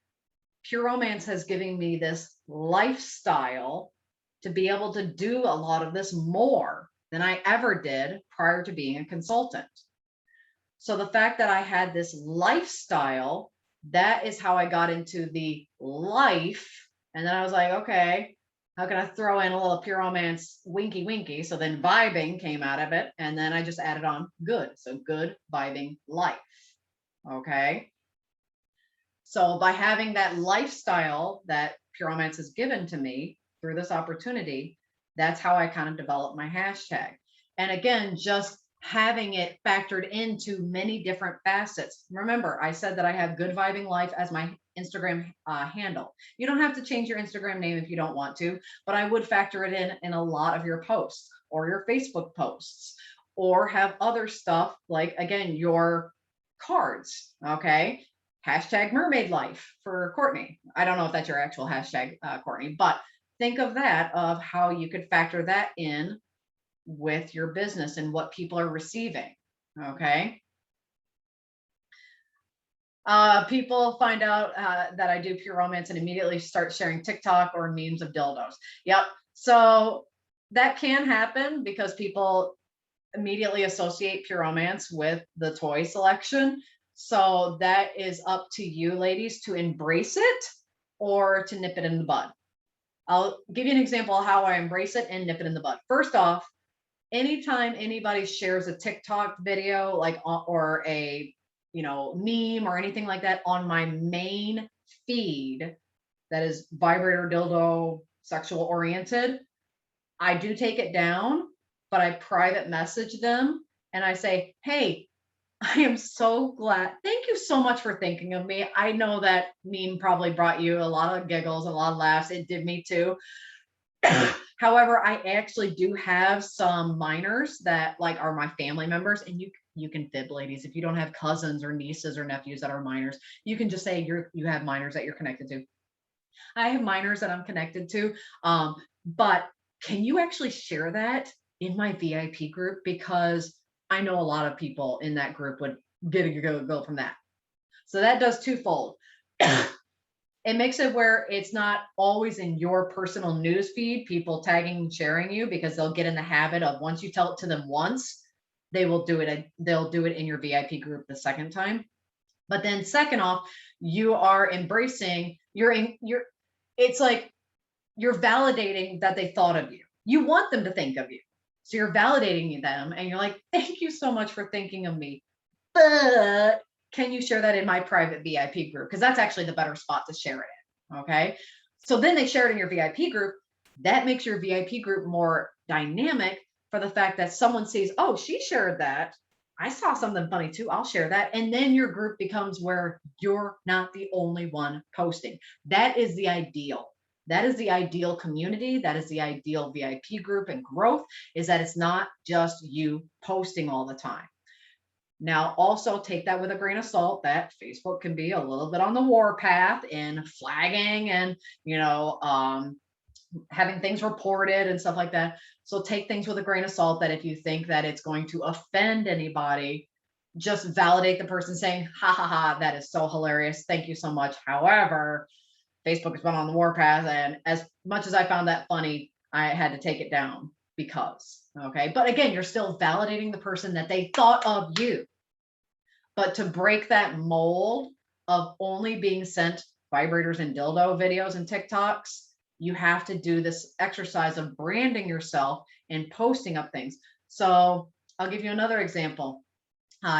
Pure Romance has given me this lifestyle to be able to do a lot of this more than I ever did prior to being a consultant. So the fact that I had this lifestyle, that is how I got into the life. And then I was like, okay, how can I throw in a little Pure Romance winky winky? So then vibing came out of it. And then I just added on good. So good vibing life. Okay. So by having that lifestyle that Pure Romance has given to me through this opportunity, that's how I kind of developed my hashtag. And again, just having it factored into many different facets. Remember, I said that I have Good Vibing Life as my Instagram handle. You don't have to change your Instagram name if you don't want to, but I would factor it in a lot of your posts or your Facebook posts, or have other stuff like, again, your cards. Okay. Hashtag mermaid life for Courtney. I don't know if that's your actual hashtag, Courtney, but think of that, of how you could factor that in with your business and what people are receiving. Okay. People find out that I do Pure Romance and immediately start sharing TikTok or memes of dildos. Yep. So that can happen because people immediately associate Pure Romance with the toy selection. So that is up to you, ladies, to embrace it or to nip it in the bud. I'll give you an example of how I embrace it and nip it in the bud. First off, anytime anybody shares a TikTok video, like, or a, meme or anything like that on my main feed that is vibrator, dildo, sexual oriented, I do take it down, but I private message them and I say, hey, I am so glad. Thank you so much for thinking of me. I know that meme probably brought you a lot of giggles, a lot of laughs. It did me too. However, I actually do have some minors that like are my family members, and you can fib, ladies. If you don't have cousins or nieces or nephews that are minors, you can just say you have minors that you're connected to. I have minors that I'm connected to. But can you actually share that in my VIP group? Because I know a lot of people in that group would get a go from that. So that does twofold. It makes it where it's not always in your personal news feed, people tagging and sharing you, because they'll get in the habit of, once you tell it to them once, they will do it. They'll do it in your VIP group the second time. But then second off, you are embracing, it's like you're validating that they thought of you. You want them to think of you. So you're validating them and you're like, thank you so much for thinking of me. But can you share that in my private VIP group? Because that's actually the better spot to share it in. Okay. So then they share it in your VIP group. That makes your VIP group more dynamic for the fact that someone sees, oh, she shared that. I saw something funny too. I'll share that. And then your group becomes where you're not the only one posting. That is the ideal. That is the ideal community. That is the ideal VIP group and growth, is that it's not just you posting all the time. Now, also take that with a grain of salt that Facebook can be a little bit on the war path in flagging and, having things reported and stuff like that. So take things with a grain of salt, that if you think that it's going to offend anybody, just validate the person saying, ha ha ha, that is so hilarious. Thank you so much. However, Facebook has been on the war path, and as much as I found that funny, I had to take it down because, okay. But again, you're still validating the person that they thought of you. But to break that mold of only being sent vibrators and dildo videos and TikToks, you have to do this exercise of branding yourself and posting up things. So I'll give you another example.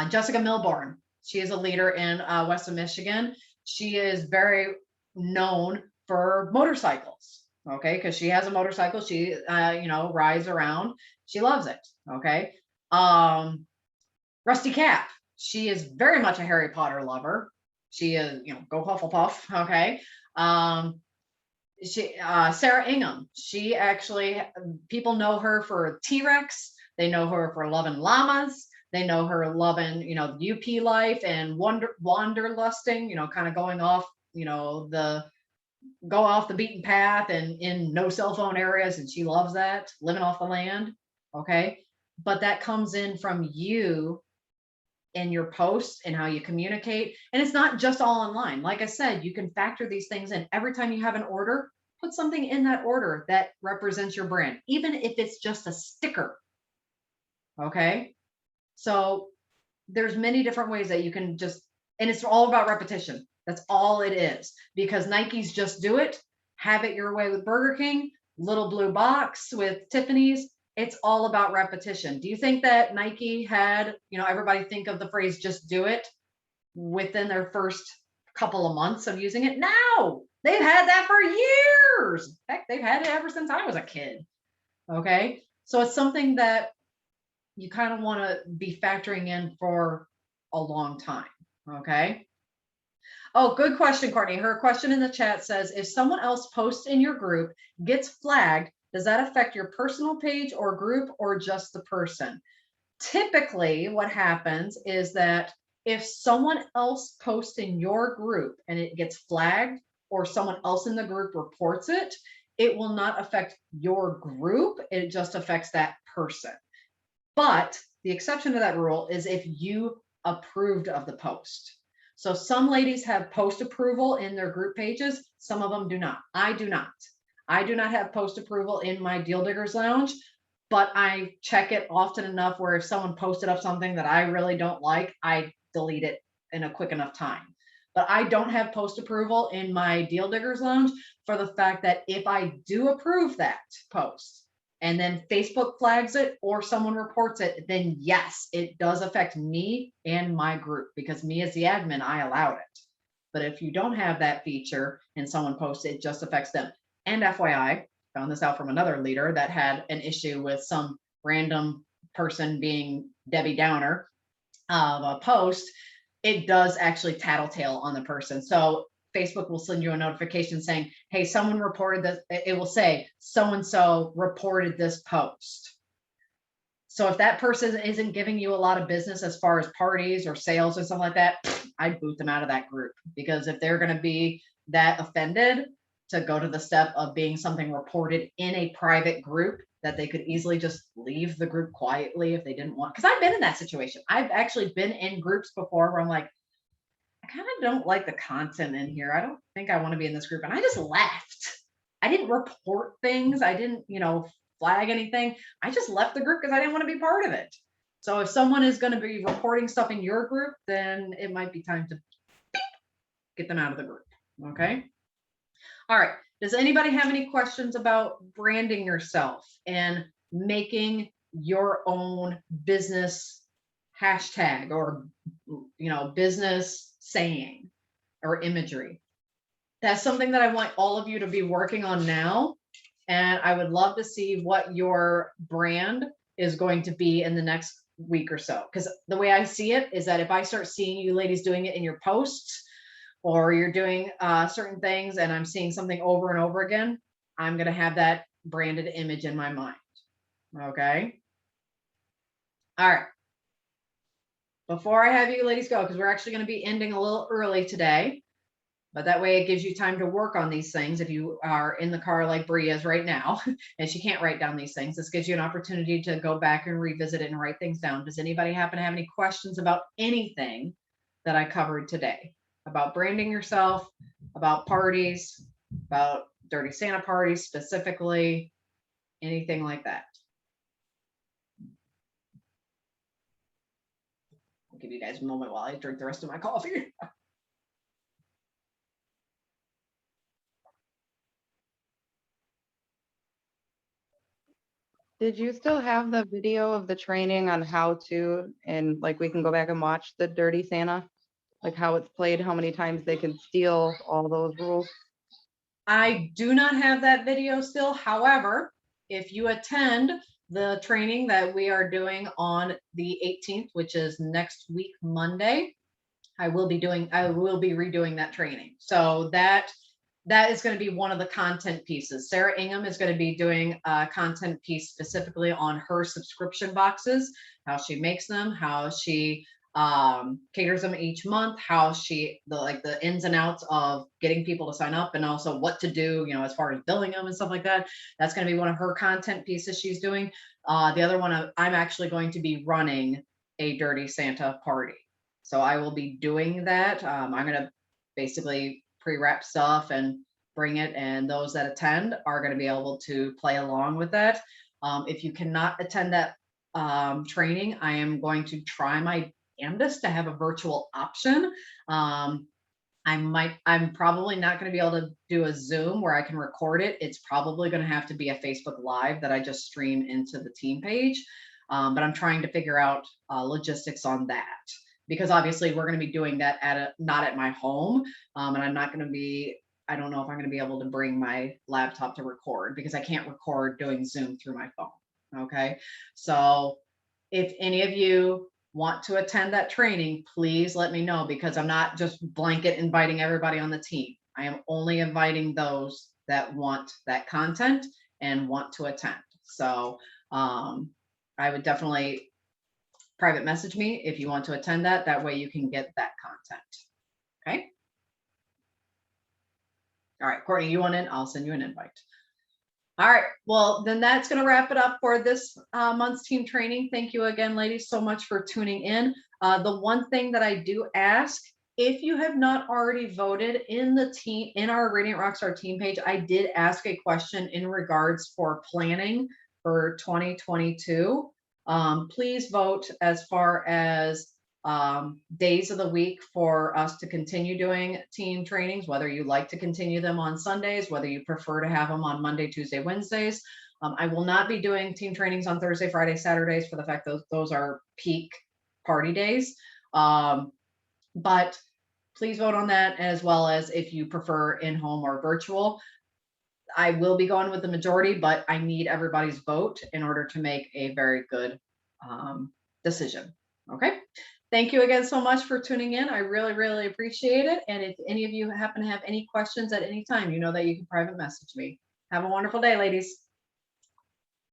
Jessica Milborn, she is a leader in West of Michigan. She is very known for motorcycles, okay, because she has a motorcycle. She rides around. She loves it, okay. Rusty Cap, she is very much a Harry Potter lover. She is, go Hufflepuff, okay. Sarah Ingham, she actually, people know her for T-Rex. They know her for loving llamas. They know her loving, UP life and wanderlusting, kind of going off, go off the beaten path and in no cell phone areas. And she loves that, living off the land. Okay. But that comes in from you and your posts and how you communicate. And it's not just all online. Like I said, you can factor these things in. Every time you have an order, put something in that order that represents your brand, even if it's just a sticker. Okay. So there's many different ways that you can and it's all about repetition. That's all it is, because Nike's Just Do It, Have It Your Way with Burger King, Little Blue Box with Tiffany's. It's all about repetition. Do you think that Nike had, everybody think of the phrase just do it within their first couple of months of using it? No, they've had that for years. Heck, they've had it ever since I was a kid. Okay. So it's something that you kind of want to be factoring in for a long time. Okay. Oh, good question, Courtney. Her question in the chat says, if someone else posts in your group, gets flagged, does that affect your personal page or group, or just the person? Typically, what happens is that if someone else posts in your group and it gets flagged, or someone else in the group reports it, it will not affect your group. It just affects that person. But the exception to that rule is if you approved of the post. So some ladies have post approval in their group pages. Some of them do not. I do not. I do not have post approval in my Deal Diggers Lounge, but I check it often enough where if someone posted up something that I really don't like, I delete it in a quick enough time. But I don't have post approval in my Deal Diggers Lounge for the fact that if I do approve that post and then Facebook flags it or someone reports it, then yes, it does affect me and my group, because me as the admin, I allowed it. But if you don't have that feature and someone posts it, it just affects them. And FYI, found this out from another leader that had an issue with some random person being Debbie Downer of a post. It does actually tattletale on the person. So Facebook will send you a notification saying, hey, someone reported this. It will say, so-and-so reported this post. So if that person isn't giving you a lot of business as far as parties or sales or something like that, I'd boot them out of that group, because if they're going to be that offended to go to the step of being something reported in a private group, that they could easily just leave the group quietly if they didn't want, because I've been in that situation. I've actually been in groups before where I'm like, I kind of don't like the content in here. I don't think I want to be in this group. And I just left. I didn't report things. I didn't, flag anything. I just left the group because I didn't want to be part of it. So if someone is going to be reporting stuff in your group, then it might be time to get them out of the group. Okay. All right. Does anybody have any questions about branding yourself and making your own business hashtag or, business saying or imagery? That's something that I want all of you to be working on now. And I would love to see what your brand is going to be in the next week or so. Because the way I see it is that if I start seeing you ladies doing it in your posts, or you're doing certain things and I'm seeing something over and over again, I'm going to have that branded image in my mind. Okay. All right. Before I have you ladies go, because we're actually going to be ending a little early today, but that way it gives you time to work on these things. If you are in the car like Bree is right now, and she can't write down these things, this gives you an opportunity to go back and revisit it and write things down. Does anybody happen to have any questions about anything that I covered today? About branding yourself, about parties, about Dirty Santa parties specifically, anything like that? I'll give you guys a moment while I drink the rest of my coffee. Did you still have the video of the training on how to, and like we can go back and watch the Dirty Santa? Like how it's played, how many times they can steal, all those rules? I do not have that video still. However, if you attend the training that we are doing on the 18th, which is next week, Monday, I will be redoing that training. So that is going to be one of the content pieces. Sarah Ingham is going to be doing a content piece specifically on her subscription boxes, how she makes them, how she caters them each month, how the ins and outs of getting people to sign up, and also what to do, as far as billing them and stuff like that. That's going to be one of her content pieces she's doing. The other one, I'm actually going to be running a Dirty Santa party. So I will be doing that. I'm going to basically pre-wrap stuff and bring it, and those that attend are going to be able to play along with that. If you cannot attend that training, I am going to try my damnedest to have a virtual option. I'm probably not going to be able to do a Zoom where I can record it. It's probably going to have to be a Facebook Live that I just stream into the team page. But I'm trying to figure out logistics on that, because obviously we're going to be doing that not at my home. And I don't know if I'm going to be able to bring my laptop to record, because I can't record doing Zoom through my phone. Okay. So if any of you want to attend that training, please let me know, because I'm not just blanket inviting everybody on the team. I am only inviting those that want that content and want to attend. So I would definitely private message me if you want to attend that. That way you can get that content. Okay. All right, Courtney, you want in? I'll send you an invite. All right, well, then that's going to wrap it up for this month's team training. Thank you again, ladies, so much for tuning in. The one thing that I do ask, if you have not already voted in our Radiant Rockstar team page, I did ask a question in regards for planning for 2022. Please vote as far as days of the week for us to continue doing team trainings, whether you like to continue them on Sundays, whether you prefer to have them on Monday, Tuesday, Wednesdays. I will not be doing team trainings on Thursday, Friday, Saturdays, for the fact that those are peak party days. But please vote on that, as well as if you prefer in-home or virtual. I will be going with the majority, but I need everybody's vote in order to make a very good decision. Okay. Thank you again so much for tuning in. I really, really appreciate it. And if any of you happen to have any questions at any time, you know that you can private message me. Have a wonderful day, ladies.